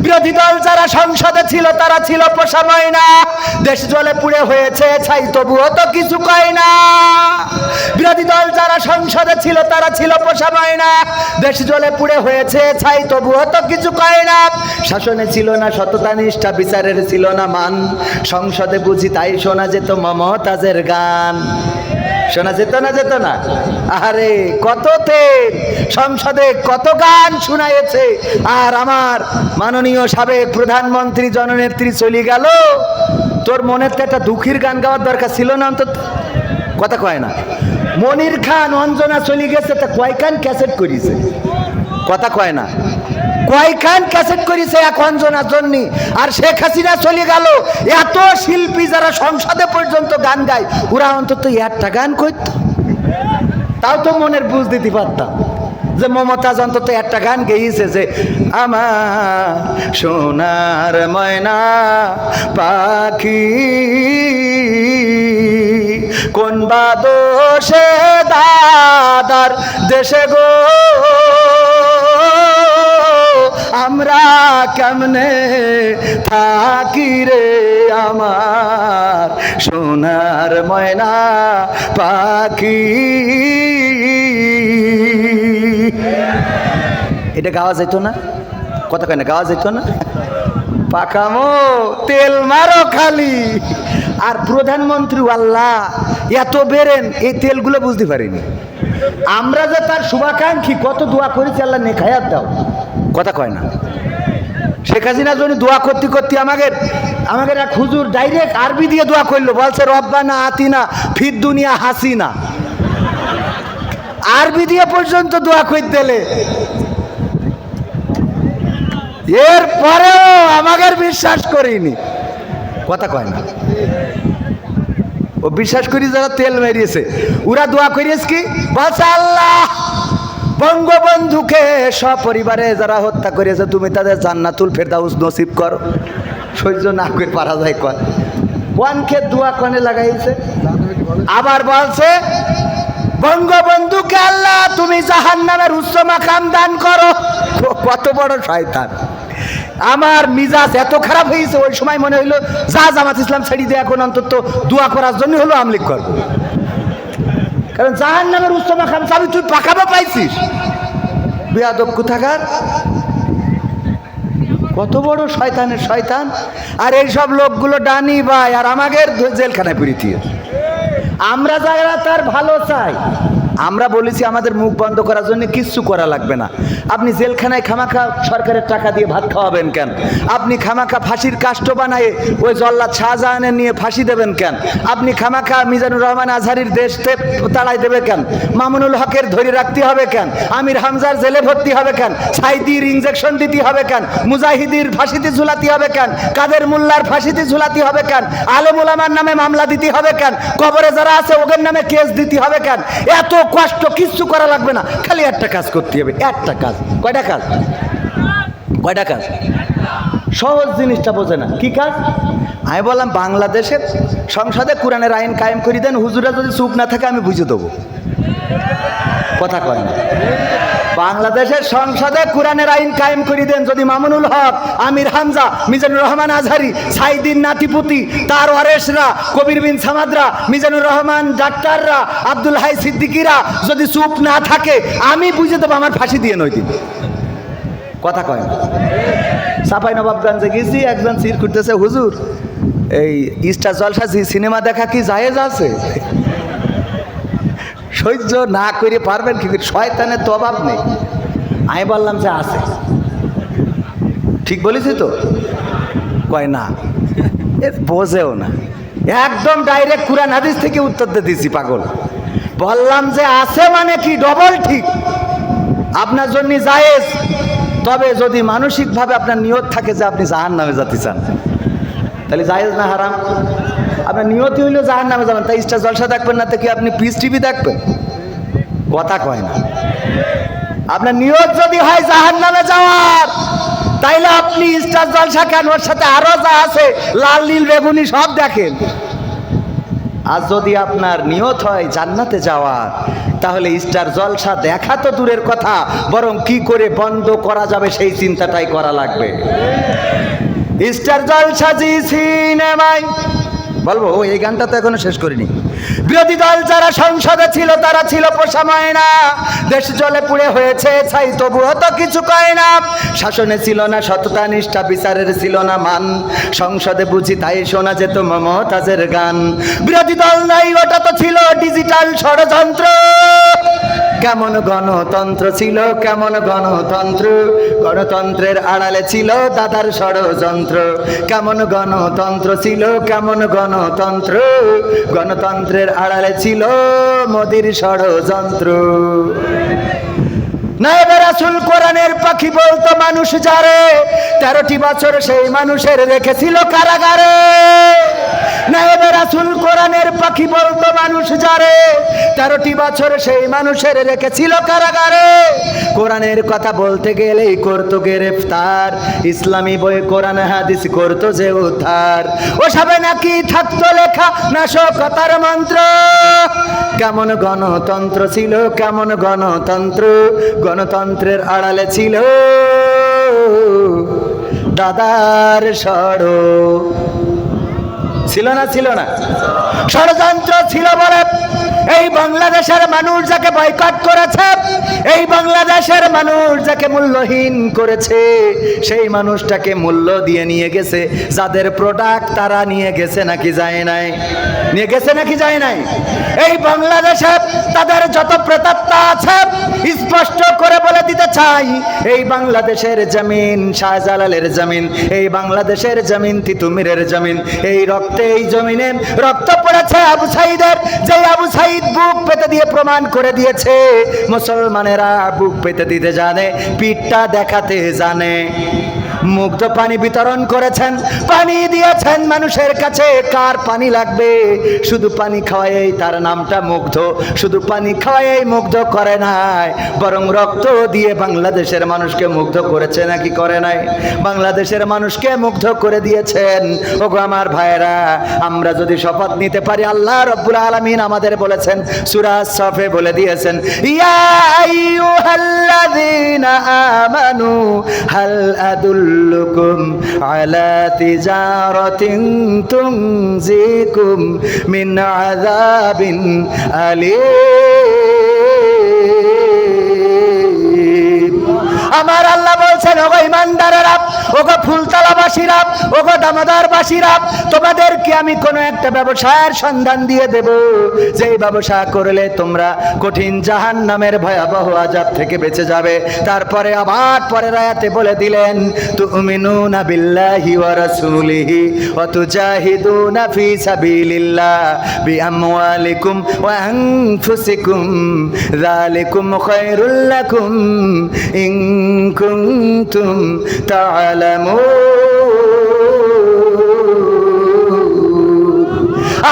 Speaker 1: বিরোধী দল যারা সংসদে ছিল তারা ছিল পোষা ময়না, দেশ জলে পুড়ে হয়েছে ছাই তবুও তো কিছু কয় না। বিরোধী দল যারা সংসদে ছিল তারা ছিল পোষা ময়না, দেশ জলে পুড়ে হয়েছে ছাই তবুও তো কিছু কয় না। শাসনে ছিল না সততা নিষ্ঠা, বিচারের ছিল না মান, সংসদে বুঝি তাই শোনা যেত মমতাজের গান। শোনা যেত না, যেত না? আরে কত তেল সংসদে, কত গান শোনায়েছে। আর আমার মাননীয় সাবেক প্রধানমন্ত্রী জননেত্রী চলে গেল, তোর মনের তো একটা দুঃখের গান গাওয়ার দরকার ছিল না অন্তত? কথা কয় না? মনির খান অঞ্জনা চলে গেছে, তা কয়খান ক্যাসেট করিছে? কথা কয় না? কয়খান ক্যাসেট করিছে এক অঞ্জনার জন্য। আর শেখ হাসিনা চলে গেল, এত শিল্পী যারা সংসদে পর্যন্ত গান গায়, ওরা অন্তত একটা গান করত, তাও তো মনের বুঝ দিতে পারতাম যে মমতাজ অন্তত একটা গান গেয়েছে যে আমার সোনার ময়না পাখি কোন বাদোষে দাদার দেশে গো আমরা কেমনে থাকি রে আমার সোনার ময়না পাখি। এটা গাওয়া যেত না? কথা কয় না? গাওয়া যেত না? পাকামো তেল মারো খালি। আর প্রধানমন্ত্রী আল্লাহ এত বেরেন, এই তেলগুলো বুঝতে পারিনি আমরা যে তার শুভাকাঙ্ক্ষী, কত দোয়া করেছি আল্লাহ নেখায়াত দাও। কথা কয় না? শেখ হাসিনার জন্য দোয়া করতে করতে আমাদের এক হুজুর ডাইরেক্ট আরবি দিয়ে দোয়া করলো, বলছে রব্বানা আতিনা ফিদ দুনিয়া হাসিনা। আরবি দিয়ে পর্যন্ত দোয়া করতে দিলে, এরপরেও আমাদের বিশ্বাস করিনি। কথা কয় না? ও বিশ্বাস করি যারা তেল মেরিয়েছে, ওরা দোয়া করিয়েছে কি বলছে, আল্লাহ বঙ্গবন্ধুকে সপরিবারে যারা হত্যা করেছে তুমি তাদের জান্নাতুল ফেরদাউস নসিব করো। সহ্য না করে পারা যায় কয় কোনকে দোয়া কনে লাগাইছে। আবার বলছে বঙ্গবন্ধুকে আল্লাহ তুমি জাহান্নামের উচ্চ মাকাম দান করো। কত বড় শয়তান! আমার মিজাজ এত খারাপ হয়েছে, ওই সময় মনে হইলো যা জামাত ইসলাম ছেড়ে দিয়ে এখন অন্তত দোয়া করার জন্য হলো আমলিক করবো, কারণ জাহান্নামের উচ্চ মাকাম চাবি তুই পাকাবো পাইছিস। বেয়াদব কোথাকার! কত বড় শয়তানের শয়তান! আর এইসব লোকগুলো ডানি ভাই, আর আমাদের জেলখানায় পুরিতে। আমরা যারা তার ভালো চাই, আমরা বলেছি আমাদের মুখ বন্ধ করার জন্য কিচ্ছু করা লাগবে না। আপনি জেলখানায় খামাখা সরকারের টাকা দিয়ে ভাত খাওয়াবেন কেন? আপনি খামাখা ফাঁসির কাষ্ট বানায় ওই জল্লাদ শাহজাহানের নিয়ে ফাঁসি দেবেন কেন? আপনি খামাখা মিজানুর রহমান আজহারির দেশ তাড়াই দেবে কেন? মামুনুল হকের ধরে রাখতে হবে কেন? আমির হামজার জেলে ভর্তি হবে কেন? সাইদির ইনজেকশন দিতে হবে কেন? মুজাহিদির ফাঁসিতে ঝুলাতে হবে কেন? কাদের মোল্লার ফাঁসিতে ঝুলাতে হবে কেন? আলেম ওলামার নামে মামলা দিতে হবে কেন? কবরে যারা আছে ওদের নামে কেস দিতে হবে কেন? এত কষ্ট কিচ্ছু করা লাগবে না, খালি একটা কাজ করতে হবে। একটা কাজ। কয়টা কাজ? কয়টা কাজ? সহজ জিনিসটা বোঝে না। কি কাজ? আমি বললাম বাংলাদেশের সংসদে কোরআনের আইন কায়েম করে দেন, হুজুরা যদি চুপ না থাকে আমি বুঝে দেবো। কথা কয় না? বাংলাদেশের সংসদে কোরআনের আইন কায়েম করে দেন, যদি মামুনুল হক, আমির হামজা, মিজানুর রহমান আজহারি, সাইদিন নাতিপুতি, তার ওয়ারেসরা, কবির বিন সামাদরা, মিজানুর রহমান ডাক্তাররা, আব্দুল হাই সিদ্দিকিরা যদি চুপ না থাকে আমি বুঝে দেবো, আমার ফাঁসি দিয়ে নয় দিন। কথা কয় না? চাপাই নবাবগঞ্জে গেছি, একজন সির করতেছে, হুজুর এই স্টার জলসা সিনেমা দেখা কি জায়েজ আছে? সহ্য না করে পারবেন কি? শয়তানের তো অভাব নেই। আমি বললাম যে আছে। ঠিক বলেছি তো? কয় না, এ বোঝেও না, একদম ডাইরেক্ট কুরআন হাদিস থেকে উত্তর দিয়ে দিছি পাগল। বললাম যে আছে মানে কি ডবল ঠিক, আপনার জন্য জায়েজ, তবে যদি মানসিকভাবে আপনার নিয়ত থাকে যে আপনি জাহান্নামে যেতে চান, তাহলে জায়েজ না হারাম? আপনার নিয়তি হইলেও জাহান্নামে যাবেন, তাই স্টার জলসা দেখবেন না, তো কি আপনি পিস টিভি দেখবেন? কথা কয় না? আপনার নিয়ত যদি হয় জাহান্নামে যাওয়ার, তাইলে আপনি স্টার জলসা কেন, ওর সাথে আরো যা আছে লাল নীল বেগুনি সব দেখেন। আর যদি আপনার নিয়ত হয় জান্নাতে যাওয়ার, তাহলে স্টার জলসা দেখা তো দূরের কথা, বরং কি করে বন্ধ করা যাবে সেই চিন্তাটাই করা লাগবে। স্টার জলসা জি সিনেমায় বলবো, এই গানটা তো এখনো শেষ করিনি। বিরোধী দল যারা সংসদে ছিল তারা ছিল পোষা ময়না, দেশ জলে পুড়ে হয়েছে ছাই, তবুও তো কিছু কয় না। শাসনে ছিল না সততা নিষ্ঠা, বিচারের ছিল না মান, সংসদে বুঝি তাই শোনা যেত মমতাজের গান। বিরোধী দল নাই, ওটা তো ছিল ডিজিটাল ষড়যন্ত্র। কেমন গণতন্ত্র ছিল, কেমন গণতন্ত্র, গণতন্ত্রের আড়ালে ছিল দাদার ষড়যন্ত্র। কেমন গণতন্ত্র ছিল, কেমন গণতন্ত্র, গণতন্ত্রের আড়ালে ছিল মোদির ষড়যন্ত্র। নায়েবে রাসূল কোরআনের পাখি বলতো মানুষ যারে, 13টি বছর সেই মানুষের রেখেছিল কারাগারে। নায়েবে রাসূল কোরআনের পাখি বলতো মানুষ যারে, 13টি বছর সেই মানুষের রেখেছিল কারাগারে। কোরআনের কথা বলতে গেলেই করতো গ্রেফতার, ইসলামী বই কোরআন হাদিস করতো যে উদ্ধার। ওসবে নাকি থাকতো লেখা নাশকতার মন্ত্র। কেমন গণতন্ত্র ছিল, কেমন গণতন্ত্র, গণতন্ত্রের আড়ালে ছিল দাদার ছিল না, ছিল না, ষড়যন্ত্র ছিল বলে এই বাংলাদেশের মানুষ যাকে বয়কট করেছে, এই বাংলাদেশের মানুষ যাকে মূল্যহীন করেছে, সেই মানুষটাকে মূল্য দিয়ে নিয়ে গেছে যাদের প্রোডাক্ট, তারা নিয়ে গেছে নাকি যায় নাই, নিয়ে গেছে নাকি যায় নাই। এই বাংলাদেশে তাদের যত প্রেতাত্মা আছে স্পষ্ট করে বলে দিতে চাই, এই বাংলাদেশের জমিন শাহজালালের জমিন, এই বাংলাদেশের জমিন তিতুমিরের জমিন, এই রক্তে এই জমিনে রক্ত পড়েছে আবু সাইদের, যে আবু সাইদ বুক পেতে দিয়ে প্রমাণ করে দিয়েছে মুসলমানেরা বুক পেতে দিতে জানে, পিঠটা দেখাতে জানে। মুগ্ধ পানি বিতরণ করেছেন, পানি দিয়েছেন মানুষের কাছে। কার পানি লাগবে, শুধু পানি খাওয়াই তার নামটা মুগ্ধ, শুধু পানি খাওয়াই মুগ্ধ করে নাই, বরং রক্ত দিয়ে বাংলাদেশের মানুষকে মুগ্ধ করেছে নাকি করে নাই? বাংলাদেশের মানুষকে মুগ্ধ করে দিয়েছেন। ওগো আমার ভাইরা, আমরা যদি শপথ নিতে পারি, আল্লাহ রাব্বুল আলামিন আমাদের বলেছেন, সূরা সফে বলে দিয়েছেন, ইয়া আইয়ুহাল্লাযীনা আমানু হাল আদুল্লুকুম আলা তিজারাতিন তুনজিকুম মিন আযাবিন আলীম। আমার আল্লাহ বলছেন, ওগো ইমানদারেরা, ওগো ফুলতলাবাসীরা, ওগো দামোদরবাসীরা, তোমাদেরকে আমি কোনো একটা ব্যবসায়ের সন্ধান দিয়ে দেব, যেই ব্যবসা করলে তোমরা কঠিন জাহান্নামের ভয়াবহ আযাব থেকে বেঁচে যাবে। তারপরে আবার পরের আয়াতে বলে দিলেন, তুমিনুনা বিল্লাহি ওয়া রাসূলিহি ওয়া তুজাহিদুনা ফি সাবিলিল্লাহ বিআমওয়ালিকুম ওয়া আনফুসিকুম যালিকুম খায়রুল লাকুম ইন কুনতুম তা'লামুন।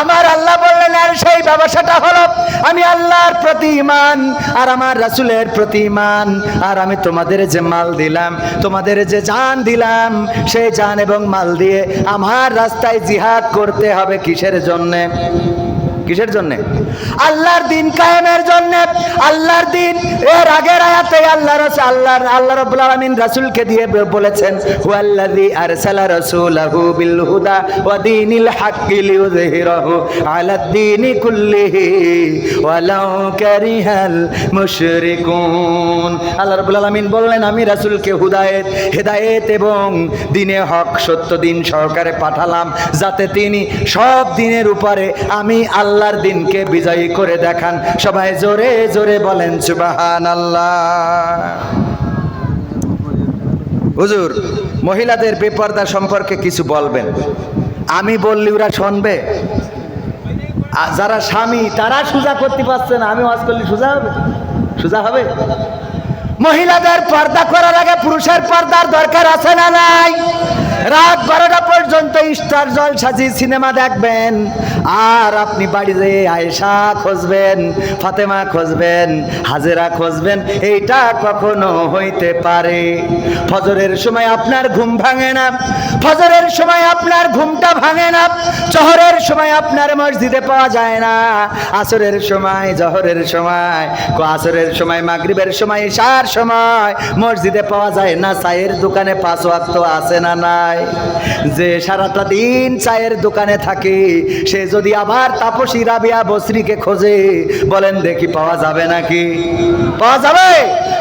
Speaker 1: আমার আল্লাহ বললেন, আর সেই ব্যবসাটা হলো আমি আল্লাহর প্রতি ঈমান আর আমার রাসূলের প্রতি ঈমান। আর আমি তোমাদের যে মাল দিলাম, তোমাদের যে জান দিলাম, সেই জান এবং মাল দিয়ে আমার রাস্তায় জিহাদ করতে হবে। কিসের জন্যে? কিসের জন্য? আল্লাহর দিন কায়েমের জন্য। আল্লাহর দিন, এর আগের আয়াতে আল্লাহ রাব্বুল আলামিন রাসূলকে দিয়ে বলেছেন, হুয়াল্লাযী আরসালা রাসূলাহু বিল হুদা ওয়া দীনিল হাক্কি লিইয়ুযহিরাহু আলাদ দীনি কুল্লিহি ওয়ালাউ কারিহাল মুশরিকুন। আল্লাহ রাব্বুল আলামিন বললেন, আমি রাসূলকে হেদায়েত এবং দিনে হক সত্য দিন সহকারে পাঠালাম, যাতে তিনি সব দিনের উপরে আমি আল্লাহর দিনকে বিজয়ী করে দেখান। সবাই জোরে জোরে বলেন সুবহানাল্লাহ। হুজুর, মহিলাদের বেপর্দা সম্পর্কে কিছু বলবেন। আমি বললি ওরা শুনবে? যারা স্বামী তারা সোজা করতে পারছে না, আমি ওয়াজ করলে সোজা হবে? সোজা হবে? মহিলাদের পর্দা করার আগে পুরুষের পর্দার দরকার আছে না নাই? রাত 12টা পর্যন্ত স্টার জলসা জি সিনেমা দেখবেন, আর আপনি বাড়ি যেয়ে আয়েশা খুঁজবেন, ফাতেমা খুঁজবেন, হাজেরা খুঁজবেন, এইটা কখনো হইতে পারে? ফজরের সময় আপনার ঘুম ভাঙে না, ফজরের সময় আপনার ঘুমটা ভাঙে না, জোহরের সময় আপনার মসজিদে পাওয়া যায় না, আসরের সময়, জোহরের সময়, আসরের সময়, মাগরিবের সময়, ইশার সময় মসজিদে পাওয়া যায় না। চায়ের দোকানে 5 ওয়াক্ত আছে না নাই? যে সারাটা দিন চায়ের দোকানে থাকে, সে যদি আবার তাপসী রাবিয়া বসরিকে খোঁজে, বলেন দেখি পাওয়া যাবে নাকি? পাওয়া যাবে?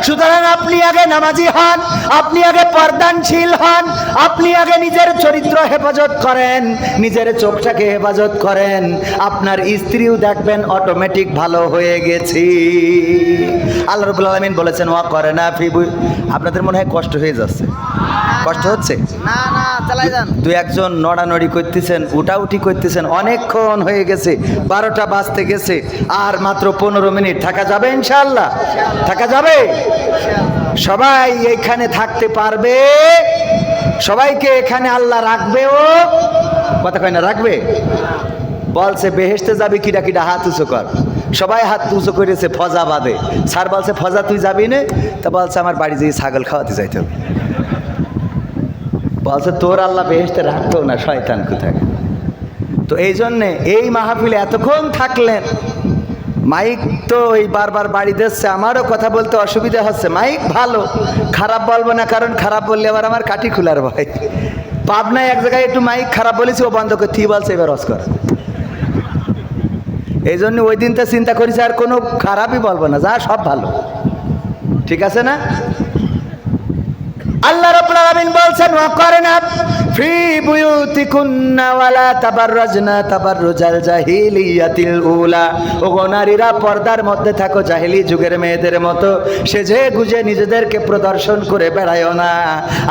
Speaker 1: সুতরাং আপনি আগে নামাজি হন, আপনি আগে পর্দানশীল হন, আপনি আগে নিজের চরিত্র হেফাজত করেন, নিজের চোখটাকে হেফাজত করেন, আপনার স্ত্রীও দেখবেন অটোমেটিক ভালো হয়ে গেছে। আল্লাহ রাব্বুল আলামিন বলেছেন ওয়া করেনা ফি, আপনাদের মনে হয় কষ্ট হয়ে যাচ্ছে, কষ্ট হচ্ছে?
Speaker 2: না না, চালাই যান।
Speaker 1: দু একজন নড়ানড়ি করতেছেন, উঠাউঠি করতেছেন, অনেকক্ষণ হয়ে গেছে, 12টা বাজতে গেছে, আর মাত্র 15 মিনিট থাকা যাবে ইনশাআল্লাহ? থাকা যাবে? সবাই এখানে থাকতে পারবে? সবাইকে এখানে আল্লাহ রাখবেও? কথা কয় না, রাখবে? বলছে বেহেশতে যাবি, কিডা কিডা হাত উঁচু কর। সবাই হাত উঁচু করেছে ফজা বাদে। স্যার বলছে ফজা তুই যাবি না? তা বলছে আমার বাড়ি যেয়ে ছাগল খাওয়াতে যাইতে হবে। বলছে তোর আল্লাহ বেহেশতে রাখতো না, শয়তান কোথায়। তো এই জন্যে এই মাহফিলে এতক্ষণ থাকলেন, মাইক তো ওই বারবার বাড়ি দিচ্ছে, আমারও কথা বলতে অসুবিধা হচ্ছে। মাইক ভালো, খারাপ বলবো না, কারণ খারাপ বললে আবার আমার কাঠি খুলার ভয়। পাবনায় এক জায়গায় একটু মাইক খারাপ বলেছি, ও বন্ধ করে থি বলছে এবার রস কর। এই জন্য ওই দিন তো চিন্তা করেছি আর কোনো খারাপই বলবো না, যা সব ভালো, ঠিক আছে না? আল্লাহ রাব্বুল আলামিন বলছেন ওয়া করনা ফি বুয়ুতিকুন্না ওয়ালা তাবাররাজনা তাবাররুজাল জাহিলিয়াতিল উলা। ওগো নারীরা, পর্দার মধ্যে থাকো, জাহিলি যুগের মেয়েদের মতো সেজে গুজে নিজেদেরকে প্রদর্শন করে বেড়ায়ও না।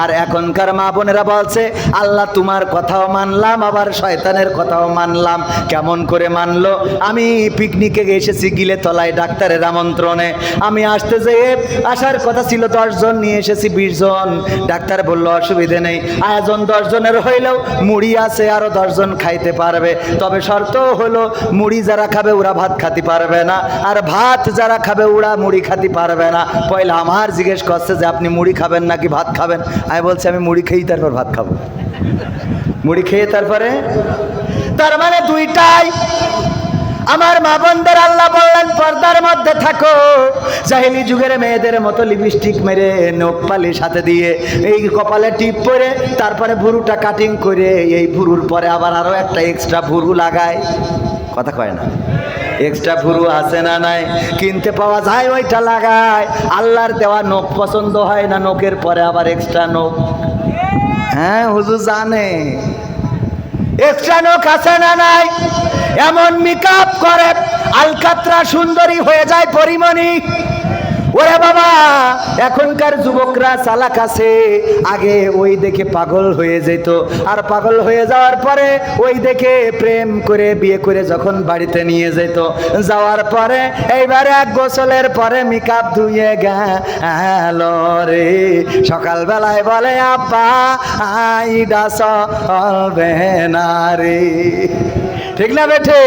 Speaker 1: আর এখনকার মা বোনেরা বলছে আল্লাহ তোমার কথাও মানলাম, আবার শয়তানের কথাও মানলাম। কেমন করে মানলো? আমি পিকনিকে এসেছি গিলে তলায় ডাক্তারের আমন্ত্রণে, আমি আসতে যেয়ে আসার কথা ছিল 10 জন, নিয়ে এসেছি 20 জন। ডাক্তার বলল অসুবিধে নেই, আয়োজন 10 জনের হইলেও মুড়ি আছে, আরো 10 জন খাইতে পারবে, তবে শর্ত হলো মুড়ি যারা খাবে ওরা ভাত খাতে পারবে না, আর ভাত যারা খাবে ওরা মুড়ি খাতে পারবে না। পয়লা আমার জিজ্ঞেস করছে যে আপনি মুড়ি খাবেন নাকি ভাত খাবেন? আমি বলছি আমি মুড়ি খেয়েই তারপর ভাত খাবো। মুড়ি খেয়ে তারপরে, তার মানে দুইটাই। আমার মা বোনদের আল্লাহ বললেন পর্দার মধ্যে থাকো, জাহেলি যুগের মেয়েদের মতো লিপস্টিক মেরে, নখ পালিশ হাতে দিয়ে, এই কপালে টিপ পরে, তারপরে ভুরুটা কাটিং করে, এই ভুরুর পরে আবার আরো একটা এক্সট্রা ভুরু লাগায়। কথা কয় না? এক্সট্রা ভুরু আছে না নাই? কিনতে পাওয়া যায়, ওইটা লাগায়। আল্লাহর দেওয়া নখ পছন্দ হয় না, নখের পরে আবার এক্সট্রা নখ। হ্যাঁ হুজুর জানে, এক্সট্রা নখ আছে না নাই? এমন মেকআপ করে আলকাতরা সুন্দরী হয়ে যায় পরিমণি। ওরে বাবা, এখনকার যুবকরা চালাক আছে, আগে ওই দেখে পাগল হয়ে যেত, আর পাগল হয়ে যাওয়ার পরে ওই দেখে প্রেম করে বিয়ে করে যখন বাড়িতে নিয়ে যেত, যাওয়ার পরে এইবারে এক গোসলের পরে মেকআপ ধুয়ে গেল রে, সকালবেলায় বলে আব্বা আইডা চলবে না রে। ঠিক না বেঠে?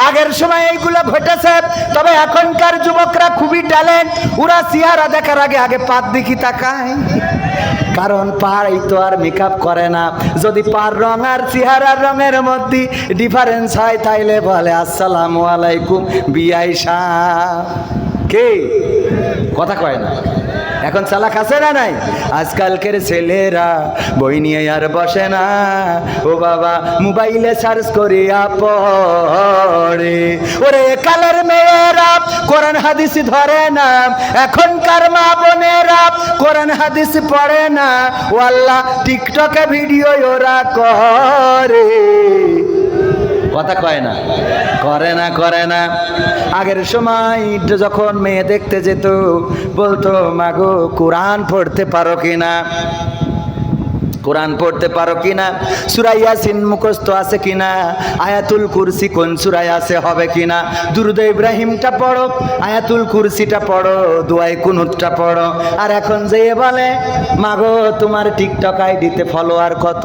Speaker 1: আগের সময় এইগুলো ঘটেছে, তবে এখনকার যুবকরা খুবই ট্যালেন্ট। ওরা চেহারা দেখার আগে আগে পাত দিকে তাকায়, কারণ পাড় তো আর মেকআপ করে না। যদি পার রং আর চেহারার রঙের মধ্যে ডিফারেন্স হয়, তাইলে বলে আসসালামু আলাইকুম বিআই সাহেব। কে কথা কয় না? এখন চালাক আছে না নাই? আজকালকের ছেলেরা বই নিয়ে আর বসে না, ও বাবা মোবাইলে সার্চ করিয়া পড়ে। ওরে কালের মেয়েরা কোরআন হাদিস ধরে না, এখনকার মা বোনেরা কোরআন হাদিস পড়ে না, ও আল্লাহ টিকটকে ভিডিও ওরা করে। কথা কয় না? করে না, করে না। আগের সময় যখন মেয়ে দেখতে যেত বলতো মাগো কোরআন পড়তে পারো কিনা, কোরআন পড়তে পারো কিনা, সূরা ইয়াসিন মুখস্থ আছে কিনা, আয়াতুল কুরসি কোন সূরায় আছে হবে কিনা, দুরূদ ইব্রাহিমটা পড়ো, আয়াতুল কুরসিটা পড়ো, দুআয়ে কুনুতটা পড়ো। আর এখন যে বলে মাগো তোমার টিকটক আইডিতে ফলোয়ার কত?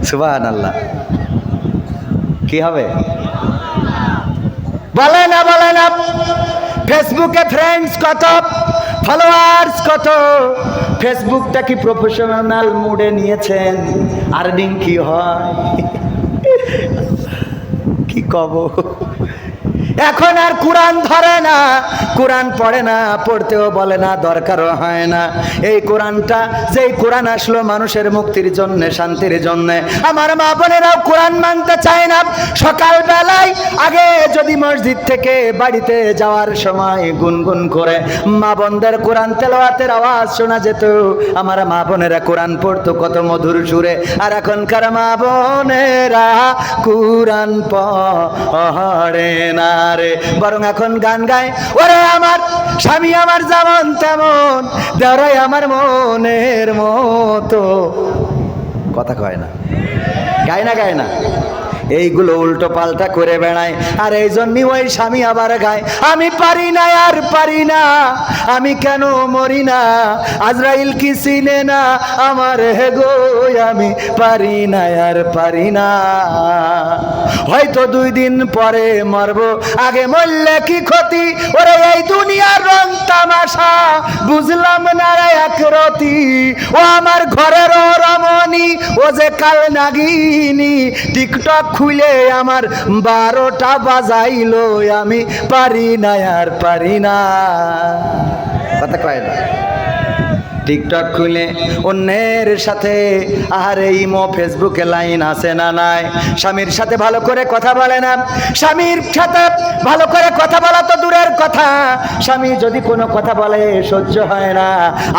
Speaker 1: সুবহানাল্লাহ। কি হবে? বলে না বলে না। ফেসবুকে ফ্রেন্ডস কত, ফলোয়ার্স কত। ফেসবুকটা কি প্রফেশনাল মুডে নিয়েছেন? আর্নিং কি হয়? কি কব? এখন আর কোরআন ধরে না, কোরআন পড়ে না, পড়তেও বলে না, দরকারও হয় না। এই কোরআনটা, যেই কোরআন আসলো মানুষের মুক্তির জন্য, শান্তির জন্য, আমার মা বোনেরাও কোরআন মানতে চায় না। সকালবেলায় আগে যদি মসজিদ থেকে বাড়িতে যাওয়ার সময় গুনগুন করে মা বোনদের কোরআন তেলাওয়াতের আওয়াজ শোনা যেত, আমার মা বোনেরা কোরআন পড়তো কত মধুর সুরে। আর এখনকার মা বোনেরা কোরআন পড়ে না রে, বরং এখন গান গায়, ওরে আমার স্বামী আমার যেমন তেমন, দেওরাই আমার মনের মতো। কথা কয় না, গায় না, গায় না। এইগুলো উল্টো পাল্টা করে বেড়ায়। আর এই জন্যই ওই স্বামী আবার গায়, আমি পারি না আর পারি না, আমি কেন মরি না, আজরাইল কি চিনে না আমার হে গো, আমি পারি না আর পারি না। হয়তো 2 দিন পরে মরবো, আগে মরলে কি ক্ষতি, ওরে এই দুনিয়ার রং তামাশা বুঝলাম না রে একরতি। ও আমার ঘরের রমণী, ও যে কাল নাগিনী, টিকটক খুলে আমার 12টা বাজাইলো, আমি পারি না আর পারি না। কথা কয় না? টিকটক খুলে অন্যের সাথে, আরে ইমো ফেসবুকে লাইন আছে না নাই? স্বামীর সাথে ভালো করে কথা বলে না। স্বামীর সাথে ভালো করে কথা বলা তো দূরের কথা, স্বামী যদি কোনো কথা বলে সহ্য হয় না।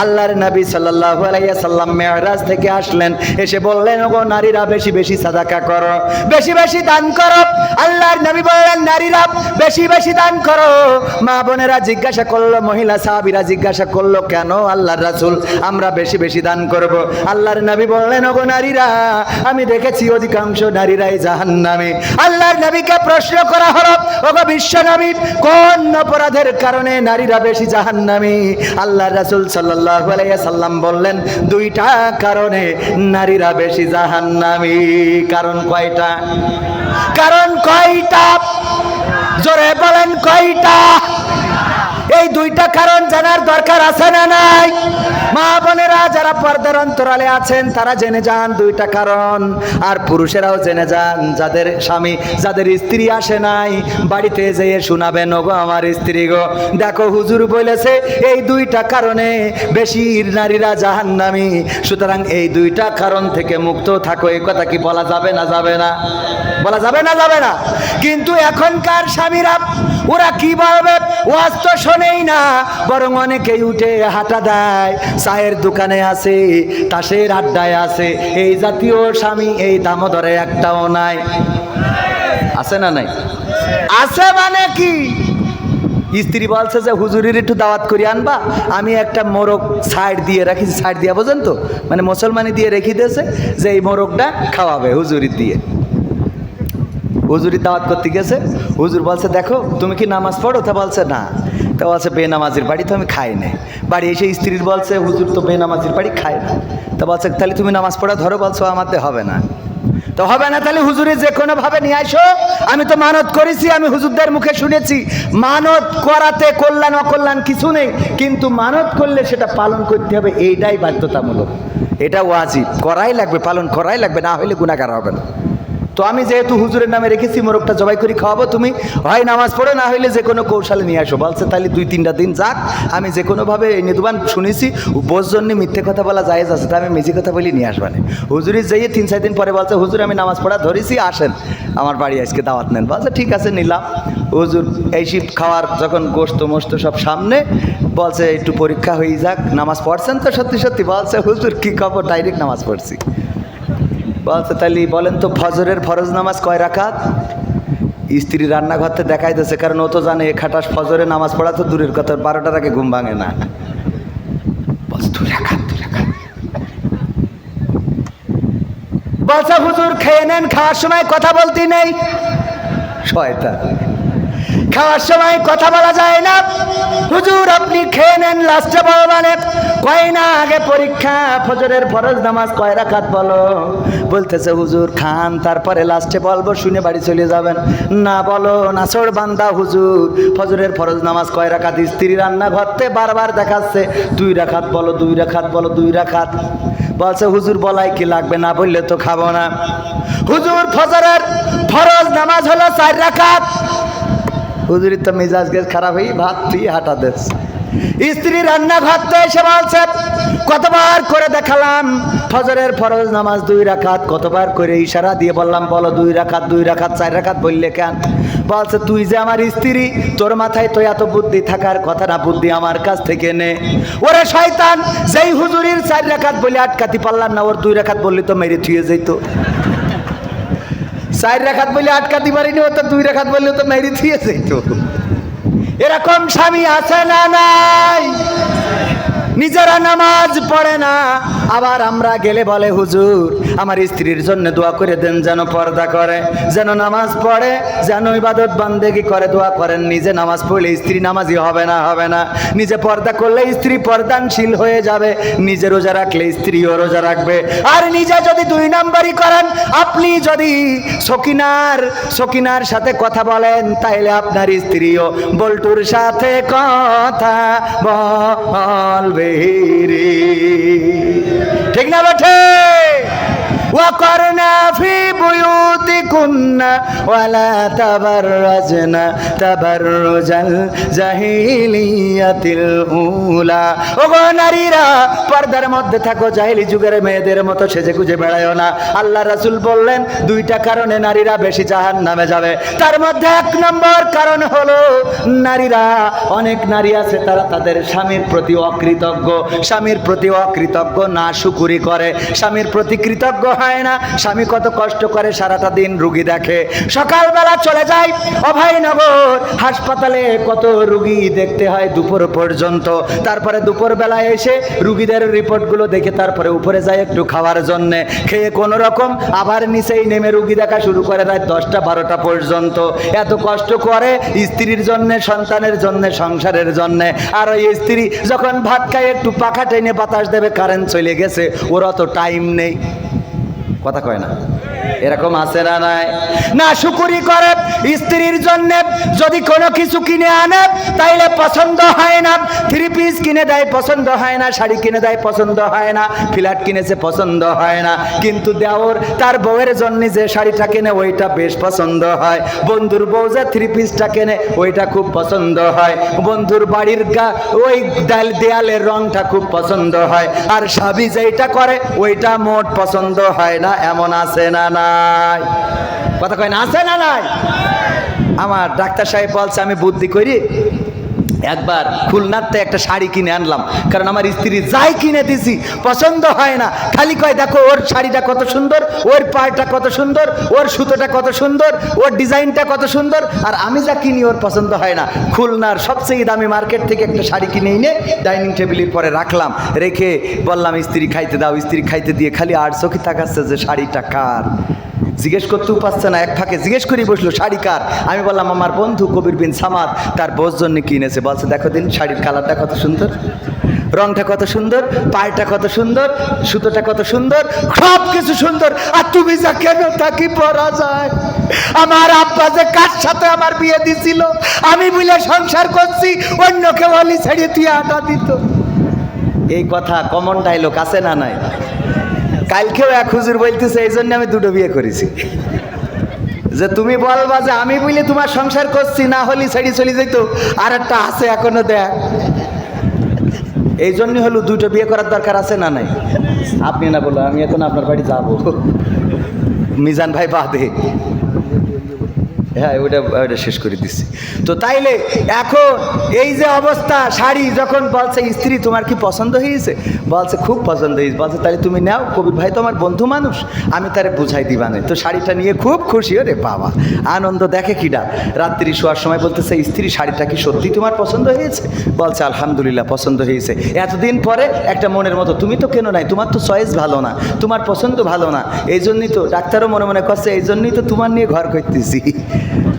Speaker 1: আল্লাহর নবী সাল্লাল্লাহু আলাইহি সাল্লাম মেরাজ থেকে আসলেন, এসে বললেন, ওগো নারীরা বেশি বেশি সাদাকা করো, বেশি বেশি দান করো। আল্লাহর নবী বললেন, নারীরা বেশি বেশি দান করো। মা বোনেরা জিজ্ঞাসা করলো, মহিলা সাহাবীরা জিজ্ঞাসা করলো, কেন আল্লাহর রাসূল আমরা বেশি বেশি দান করব? আল্লাহর নবী বললেন, ওগো নারীরা, আমি দেখেছি অধিকাংশ নারীরাই জাহান্নামী। আল্লাহর নবীকে প্রশ্ন করা হলো, ওগো বিশ্ব নবী, কোন অপরাধের কারণে নারীরা বেশি জাহান্নামী? আল্লাহর রাসূল সাল্লাল্লাহু আলাইহি সাল্লাম বললেন, 2টা কারণে নারীরা বেশি জাহান্নামী। কারণ কয়টা? কারণ কয়টা? জোরে বলেন, কয়টা? এই 2টা কারণ জানার দরকার আছে না নাই? মা বোনেরা যারা পর্দার অন্তরালে আছেন তারা জেনে যান 2টা কারণ। আর পুরুষেরাও জেনে যান, যাদের স্বামী, যাদের স্ত্রী আসে নাই, বাড়িতে যেয়ে শোনাবেন, ওগো আমার স্ত্রী গো, দেখো হুজুর বলেছে এই 2টা কারণে বেশি নারীরা জাহান্নামী। সুতরাং এই 2টা কারণ থেকে মুক্ত থাকো। এই কথা কি বলা যাবে না যাবে না? বলা যাবে না যাবে না? কিন্তু এখনকার স্বামীরা ওরা কি বলবে? ওয়াজ তো শোনেই না, বরং অনেকেই উঠে হাঁটা দেয়, চায়ের দোকানে আছে, তাসের আড্ডায় আছে। এই জাতীয় স্বামী এই দামোদরে একটাও নাই। আছে না নাই? আছে মানে কি? স্ত্রী বলছে যে হুজুরের একটু দাওয়াত করে আনবা, আমি একটা মোরগ সাইড দিয়ে রাখি, সাইড দিয়া বোঝেন তো, মানে মুসলমানি দিয়ে রেখে দিয়েছে যে এই মোরগটা খাওয়াবে হুজুরির দিয়ে। হুজুরি দাওয়াত করতে গেছে, হুজুর বলছে, দেখো তুমি কি নামাজ পড়ো? তা বলছে না। তা বলছে, বেনামাজির বাড়ি তো আমি খাই না। বাড়ি এসে স্ত্রীর বলছে, হুজুর তো বেনামাজির বাড়ি খায় না। তা বলছে, তাহলে তুমি নামাজ পড়া ধরো। বলছো, আমাদের হবে না। তো হবে না, তাহলে হুজুরে যে কোনো ভাবে নিয়ে আসো। আমি তো মানত করেছি, আমি হুজুরদের মুখে শুনেছি, মানত করাতে কল্যাণ অকল্যাণ কিছু নেই, কিন্তু মানত করলে সেটা পালন করতে হবে, এইটাই বাধ্যতামূলক, এটা ওয়াজিব, করাই লাগবে, পালন করাই লাগবে, না হলে গুনাহগার হবে না। তো আমি যেহেতু হুজুরের নামে রেখেছি, মোরগটা জবাই করে খাওয়াবো, তুমি হয় নামাজ পড়ো, না হইলে যে কোনো কৌশলে নিয়ে আসো। বলছে, তাহলে 2-3টা দিন যাক, আমি যে কোনোভাবে এনে দেবান। শুনেছি বোঝ জন্য মিথ্যে কথা বলা জায়েজ আছে, তা আমি মেজি কথা বলি নিয়ে আসবানে। হুজুরি যেয়ে 3-4 দিন পরে বলছে, হুজুর আমি নামাজ পড়া ধরেছি, আসেন আমার বাড়ি আজকে দাওয়াত নেন। বলছে, ঠিক আছে নিলাম। হুজুর এই শীত খাওয়ার যখন গোশত মোস্ত সব সামনে, বলছে একটু পরীক্ষা হয়ে যাক, নামাজ পড়ছেন তো সত্যি সত্যি? বলছে, হুজুর কি খবর, ডাইরেক্ট নামাজ পড়ছি। বলছে, তাহলে বলেন তো ফজরের ফরজ নামাজ কয় রাকাত? স্ত্রী রান্নাঘর থেকে দেখাই দিয়েছে, কারণ ও তো জানে এ খাটাস ফজরে নামাজ পড়া তো দূরের কথা, 12টার আগে ঘুম ভাঙে না। বলছে, 2 রাকাত। বলছে, হুজুর খেয়ে নেন, খাওয়ার সময় কথা বলতে নেই। শয়তান। খাওয়ার সময় কথা বলা যায় না। হুজুর আপনি খেয়ে নেন, লাস্টে বলবানে কয় না আগে পরীক্ষা, ফজরের ফরজ নামাজ কয় রাকাত বলো। বলতেছে হুজুর খান, তারপরে লাস্টে বলবো, শুনে বাড়ি চলে যাবেন। না বলো নাছর বান্দা, হুজুর ফজরের ফরজ নামাজ কয় রাকাত? স্ত্রী রান্না ঘরতে বারবার দেখাচ্ছে 2 রাকাত বলো, 2 রাকাত বলো, 2 রাকাত। বলছে হুজুর বলাই কি লাগবে, না বললে তো খাবো না। হুজুর ফজরের ফরজ নামাজ হলো 4 রাকাত। হুজুরের তো মেজাজ গেছ খারাপ হয়ে ভাত তুই হাঁটা দেশ। স্ত্রী রান্না ঘরতে এসে বলছে কতবার করে দেখালাম ফজরের ফরজ নামাজ 2 রাকাত, কতবার করে ইশারা দিয়ে বললাম বলো 2 রাকাত, 2 রাকাত, 4 রাকাত বললে কেন? বলছে তুই যে আমার স্ত্রী, তোর মাথায় তো এত বুদ্ধি থাকার কথা না, বুদ্ধি আমার কাছ থেকে নে। ওরে শয়তান, যেই হুজুরির 4 রাকাত বলে আটকাতে পারলাম না, ওর 2 রাকাত বললি তো মেরে থুয়ে যেত। 4 রাকাত বলে আটকাতে পারিনি, ও তো 2 রাকাত বললে তো মেরে থুয়ে যেত। এরকম স্বামী আছে না নাই? নিজেরা নামাজ পড়ে না, আবার আমরা গেলে বলে হুজুর আমার স্ত্রীর জন্য দোয়া করে দেন, যেন পর্দা করে, যেন নামাজ পড়ে, যেন ইবাদত বান্দেগি করে। দোয়া করেন, নিজে নামাজ পড়লে স্ত্রী নামাজি হবে না, হবে না। নিজে পর্দা করলে স্ত্রী পর্দানশীল হয়ে যাবে, নিজে রোজা রাখলে স্ত্রীও রোজা রাখবে। আর নিজে যদি 2 নম্বরই করেন, আপনি যদি সকিনার সাথে কথা বলেন, তাইলে আপনার স্ত্রীও বল্টুর সাথে কথা বলবে রে। ঠিক না বটে? وقرنا في بيوتكن ولا تبرجن تبرج الجاهلية الأولى। ওগো নারীরা পর্দার মধ্যে থাকো, জাহেলি যুগের মেয়েদের মতো সেজে গুজে বেড়ায়ও না। আল্লাহ রাসূল বললেন 2টা কারণে নারীরা বেশি জাহান্নামে যাবে। তার মধ্যে 1 নম্বর কারণ হলো নারীরা, অনেক নারী আছে তারা তাদের স্বামীর প্রতি অকৃতজ্ঞ, স্বামীর প্রতি অকৃতজ্ঞ, না শুকুরি করে, স্বামীর প্রতি কৃতজ্ঞ হয় না। স্বামী কত কষ্ট করে সারাটা দিন রুগী দেখে, সকালবেলা চলে যায় অভয়নগর হাসপাতালে, কত রুগী দেখতে হয় দুপুর পর্যন্ত। তারপরে দুপুর বেলায় এসে রুগীদের রিপোর্টগুলো দেখে তারপরে উপরে যায় একটু খাওয়ার জন্যে, খেয়ে কোনো রকম আবার নিচেই নেমে রুগী দেখা শুরু করে রাত 10টা 12টা পর্যন্ত। এত কষ্ট করে স্ত্রীর জন্যে, সন্তানের জন্যে, সংসারের জন্যে। আর ওই স্ত্রী যখন ভাত খায় একটু পাখা টেনে বাতাস দেবে, কারেন্ট চলে গেছে, ওর অত টাইম নেই। কথা কয় না? এরকম আছে না নাই? না শুকুরি করে স্ত্রীর জন্য যদি কোনো কিছু কিনে আনে তাইলে পছন্দ হয় না, 3 পিস কিনে দেয় পছন্দ হয় না, শাড়ি কিনে দেয় পছন্দ হয় না, ফ্ল্যাট কিনেছে পছন্দ হয় না। কিন্তু দেওর তার বউয়ের জন্য যে শাড়িটা কেনে ওইটা বেশ পছন্দ হয়, বন্ধুর বউ যে 3 পিসটা কেনে ওইটা খুব পছন্দ হয়, বন্ধুর বাড়ির ওই দেয়ালের রংটা খুব পছন্দ হয়, আর স্বামী যেটা করে ওইটা মোট পছন্দ হয় না। এমন আছে না নাই? কথা কয় না? আছে না নাই? আমার ডাক্তার সাহেব বলছে আমি বুদ্ধি করি, একবার খুলনাতে একটা শাড়ি কিনে আনলাম, কারণ আমার স্ত্রী যাই কিনে দিছি পছন্দ হয় না, খালি কয় দেখো ওর শাড়িটা কত সুন্দর, ওর পাড়টা কত সুন্দর, ওর সুতোটা কত সুন্দর, ওর ডিজাইনটা কত সুন্দর, আর আমি যা কিনি ওর পছন্দ হয় না। খুলনার সবচেয়ে দামি মার্কেট থেকে একটা শাড়ি কিনে এনে ডাইনিং টেবিলের পরে রাখলাম, রেখে বললাম স্ত্রী খাইতে দাও। স্ত্রী খাইতে দিয়ে খালি আর চোখে তাকাচ্ছে যে শাড়িটা কার, জিজ্ঞেস করতেও পারছে না। এক ফাঁকে জিজ্ঞেস করি বসলো শাড়ি কার? আমি বললাম আমার বন্ধু কবির বিন সামাদ তার বউর জন্য কিনেছে। বলছে দেখো দিন শাড়ির কালারটা কত সুন্দর, রংটা কত সুন্দর, পায়টা কত সুন্দর, সুতোটা কত সুন্দর, সব কিছু সুন্দর, আর তুমি যা কেন তা কি পরা যায়? আমার আব্বা যে কার সাথে আমার বিয়ে দিছিল, আমি বলে সংসার করছি, অন্য কেউ হলি ছেড়ে তুই আটা দিত। এই কথা কমন ডায়লগ আছে না নাই? কালকেও এক হুজুর বলতেছে এই জন্য আমি 2টো বিয়ে করেছি, যে তুমি বলবা যে আমি বলে তোমার সংসার করছি, না হলে ছেড়ে চলে যেত। আর একটা আছে এখনো দেখ, এই জন্যই হলো 2টো বিয়ে করার দরকার আছে না নাই? আপনি না বলো, আমি এখন আপনার বাড়ি যাবো, মিজান ভাই বাদে। হ্যাঁ ওটা শেষ করে দিচ্ছি। তো তাইলে এখন এই যে অবস্থা, শাড়ি যখন বলছে স্ত্রী তোমার কি পছন্দ হয়েছে, বলছে খুব পছন্দ হয়েছে, বলছে তাহলে তুমি নাও, কবির ভাই তো আমার বন্ধু মানুষ, আমি তারে বুঝাই দিবানে। তো শাড়িটা নিয়ে খুব খুশি, ওরে বাবা আনন্দ দেখে কিনা। রাত্রি শোয়ার সময় বলতেছে স্ত্রী শাড়িটা কি সত্যি তোমার পছন্দ হয়েছে? বলছে আলহামদুলিল্লাহ পছন্দ হয়েছে। এতদিন পরে একটা মনের মতো, তুমি তো কেন নাই, তোমার তো চয়েস ভালো না, তোমার পছন্দ ভালো না, এই জন্যই তো ডাক্তারও মনে মনে করছে, এই জন্যই তো তোমার নিয়ে ঘর করতেছি।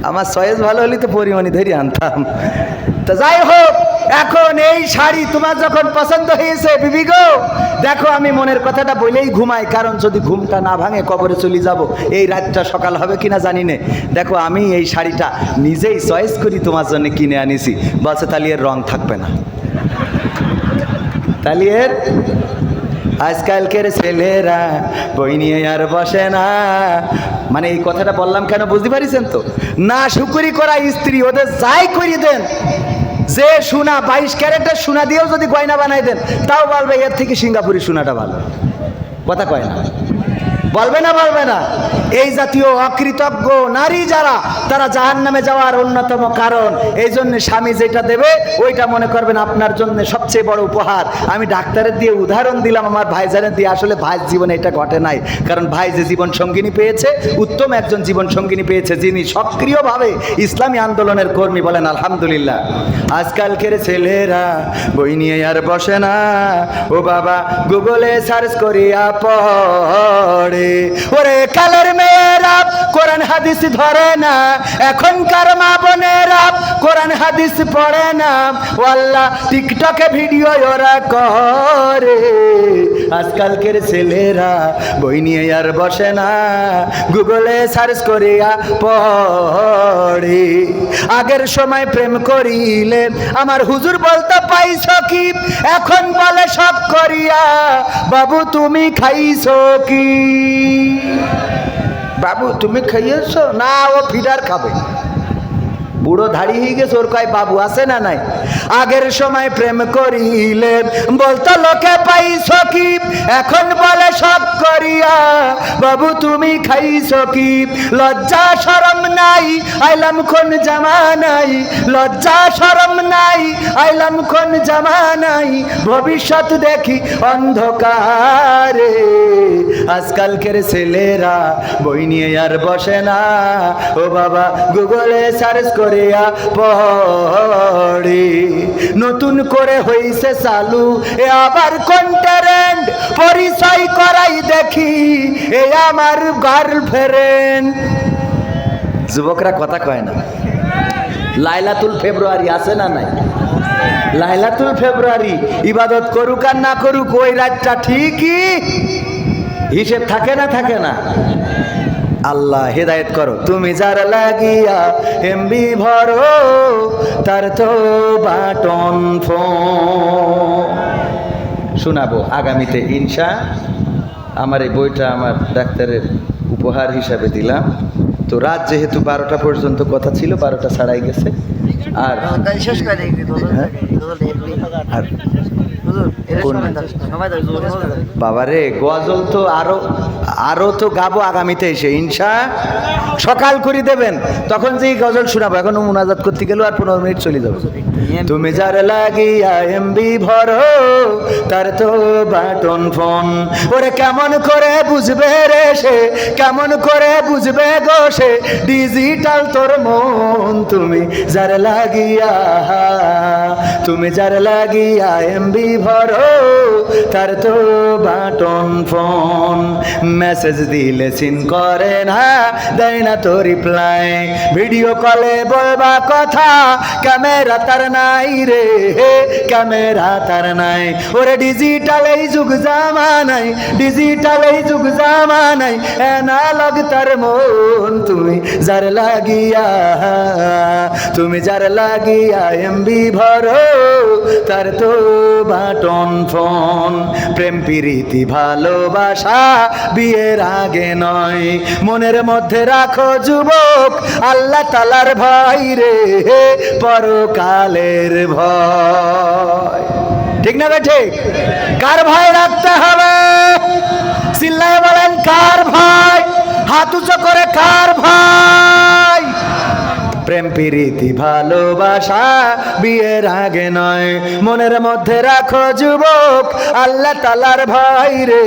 Speaker 1: আমার চয়েস ভালো হলে তো পরিমাণে ধরে আনতাম। তো যাই হোক, এখন এই শাড়ি তোমার যখন পছন্দ হয়েছে বিবি গো, দেখো আমি মনের কথাটা বলেই ঘুমাই, কারণ যদি ঘুমটা না ভাঙে কবরে চলে যাব, এই রাতটা সকাল হবে কিনা জানি না। দেখো আমি এই শাড়িটা নিজেই চয়েস করি তোমার জন্য কিনে আনিছি। বলছে তাহলে এর রং থাকবে না, তাহলে এর আজকালকের ছেলেরা বই নিয়ে আর বসে না। মানে এই কথাটা বললাম কেন বুঝতে পারিছেন তো? না শুকুরি করা স্ত্রী ওদের যাই করিয়ে দেন, যে সোনা 22 ক্যারেটের সোনা দিয়েও যদি গয়না বানাই দেন, তাও বলবে এর থেকে সিঙ্গাপুরি সোনাটা ভালো। কথা কয় না? বলবে না? বলবে না? এই জাতীয় অকৃতজ্ঞ নারী যারা, তারা জাহান্নামে যাওয়ার অন্যতম কারণ। এই জন্য স্বামী যেটা দেবে ওইটা মনে করবেন আপনার জন্য সবচেয়ে বড় উপহার। আমি ডাক্তারের দিয়ে উদাহরণ দিলাম, আমার ভাইজানের দিয়ে, আসলে ভাইয়ের জীবনে এটা ঘটে নাই। কারণ ভাই যে জীবন সঙ্গিনী পেয়েছে, উত্তম একজন জীবন সঙ্গিনী পেয়েছে, যিনি সক্রিয়ভাবে ইসলামী আন্দোলনের কর্মী। বলেন আলহামদুলিল্লাহ। আজকালকের ছেলেরা বই নিয়ে আর বসে না, ও বাবা গুগলে সার্চ করিয়া পড়ে। ওরে কালের মেয়েরা কোরআন হাদিস ধরে না, এখনকার মা বোনেরা কোরআন হাদিস পড়ে না, ওয়াল্লাহ টিকটকে ভিডিও ওরা করে। আজকালকের ছেলেরা বই নিয়ে আর বসে না, গুগলে সার্চ করিয়া পড়ে। আগের সময় প্রেম করিলে আমার হুজুর বলতে পাইছো কি, এখন বলে সব করিয়া বাবু তুমি খাইছো কি? বাবু তুমি খাইয়েছো না? ও ফিডার খাবে, বুড়ো ধাড়ি হয়ে গেছে, ওর কয় বাবু আছে না নাই? আগের সময় প্রেম করিলে বলতো লোকে পাইছো কি, এখন বলে সব করিয়া বাবু তুমি খাইছো কি? লজ্জা শরম নাই আইলাম কোন জামানাই, লজ্জা শরম নাই আইলাম কোন জামানাই, ভবিষ্যৎ দেখি অন্ধকারে। আজকালকের ছেলেরা বই নিয়ে আর বসে না, ও বাবা গুগলে সার্চ করিয়া পড়ে। নতুন করে হইছে চালু এ আবার কোন ট্রেন্ড, পরিচয় করাই দেখি এ আমার গার্লফ্রেন্ড। যুবকরা কথা কয় না? লাইলাতুল ফেব্রুয়ারি আছে না নাই? লাইলাতুল ফেব্রুয়ারি ইবাদত করুক আর না করুক, ওই রাতটা ঠিকই হিসেব থাকে না? থাকে না? আল্লাহ হেদায়েত করো। তুমি যার লাগিয়া এমবি ভরো, তার তো বাটন ফোন। শোনাবো আগামীতে ইনশা। আমার এই বইটা আমার ডাক্তারের উপহার হিসাবে দিলাম। তো রাত যেহেতু 12টা পর্যন্ত কথা ছিল, 12টা ছাড়াই গেছে। আর বাবারে গজল তো আরো তো গাবো আগামীতে এসে ইনশা। সকাল করে দেবেন, তখন যেই গজল শোনাবো। এখন মুনাজাত করতে গেলেও আর 15 মিনিট চলে যাবে। তুমি যার লাগিয়া এমবি ভরো, তার তো বাটন ফোন। ওরে কেমন করে বুঝবে রে সে, কেমন করে বুঝবে গো সে, ডিজিটাল তোর মন। তুমি যার লাগিয়া, তুমি যার লাগিয়া এমবি ভরো, তার তো বাটন ফোন। মেসেজ দিলে সিন করে না, দেয় না তো রিপ্লাই, ভিডিও কলে বলবা কথা, ক্যামেরা তার নাই রে, ক্যামেরা তার নাই। ওরে ডিজিটাল এই যুগ জামানাই, ডিজিটাল এই যুগ জামানাই, অ্যানালগ তার মন। তুমি যার লাগিয়া, তুমি যার লাগিয়া এমবি ভরো, তার তো বাটন ফোন। প্রেম প্রীতি ভালোবাসা বিয়ের আগে নয়, মনের মধ্যে রাখো যুবক আল্লাহ তাআলার ভয় রে, পরকালের ভয়। ঠিক না বে ঠিক? কার ভয় রাখতে হবে? চিল্লায় বলেন কার ভয়? হাত উঁচু করে কার ভয়? প্রেম প্রীতি ভালোবাসা বিয়ের আগে নয়, মনের মধ্যে রাখো যুবক আল্লাহ তাআলার ভয় রে,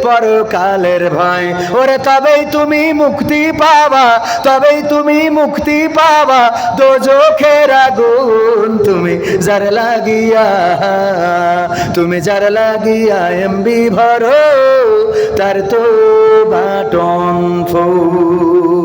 Speaker 1: পরকালের ভয়। ওরে তবেই তুমি মুক্তি পাবা, তবেই তুমি মুক্তি পাবা দোজখের আগুন। তুমি যার লাগিয়া, তুমি যার লাগিয়া এমবি ভরো, তার তো বাটন ফোন।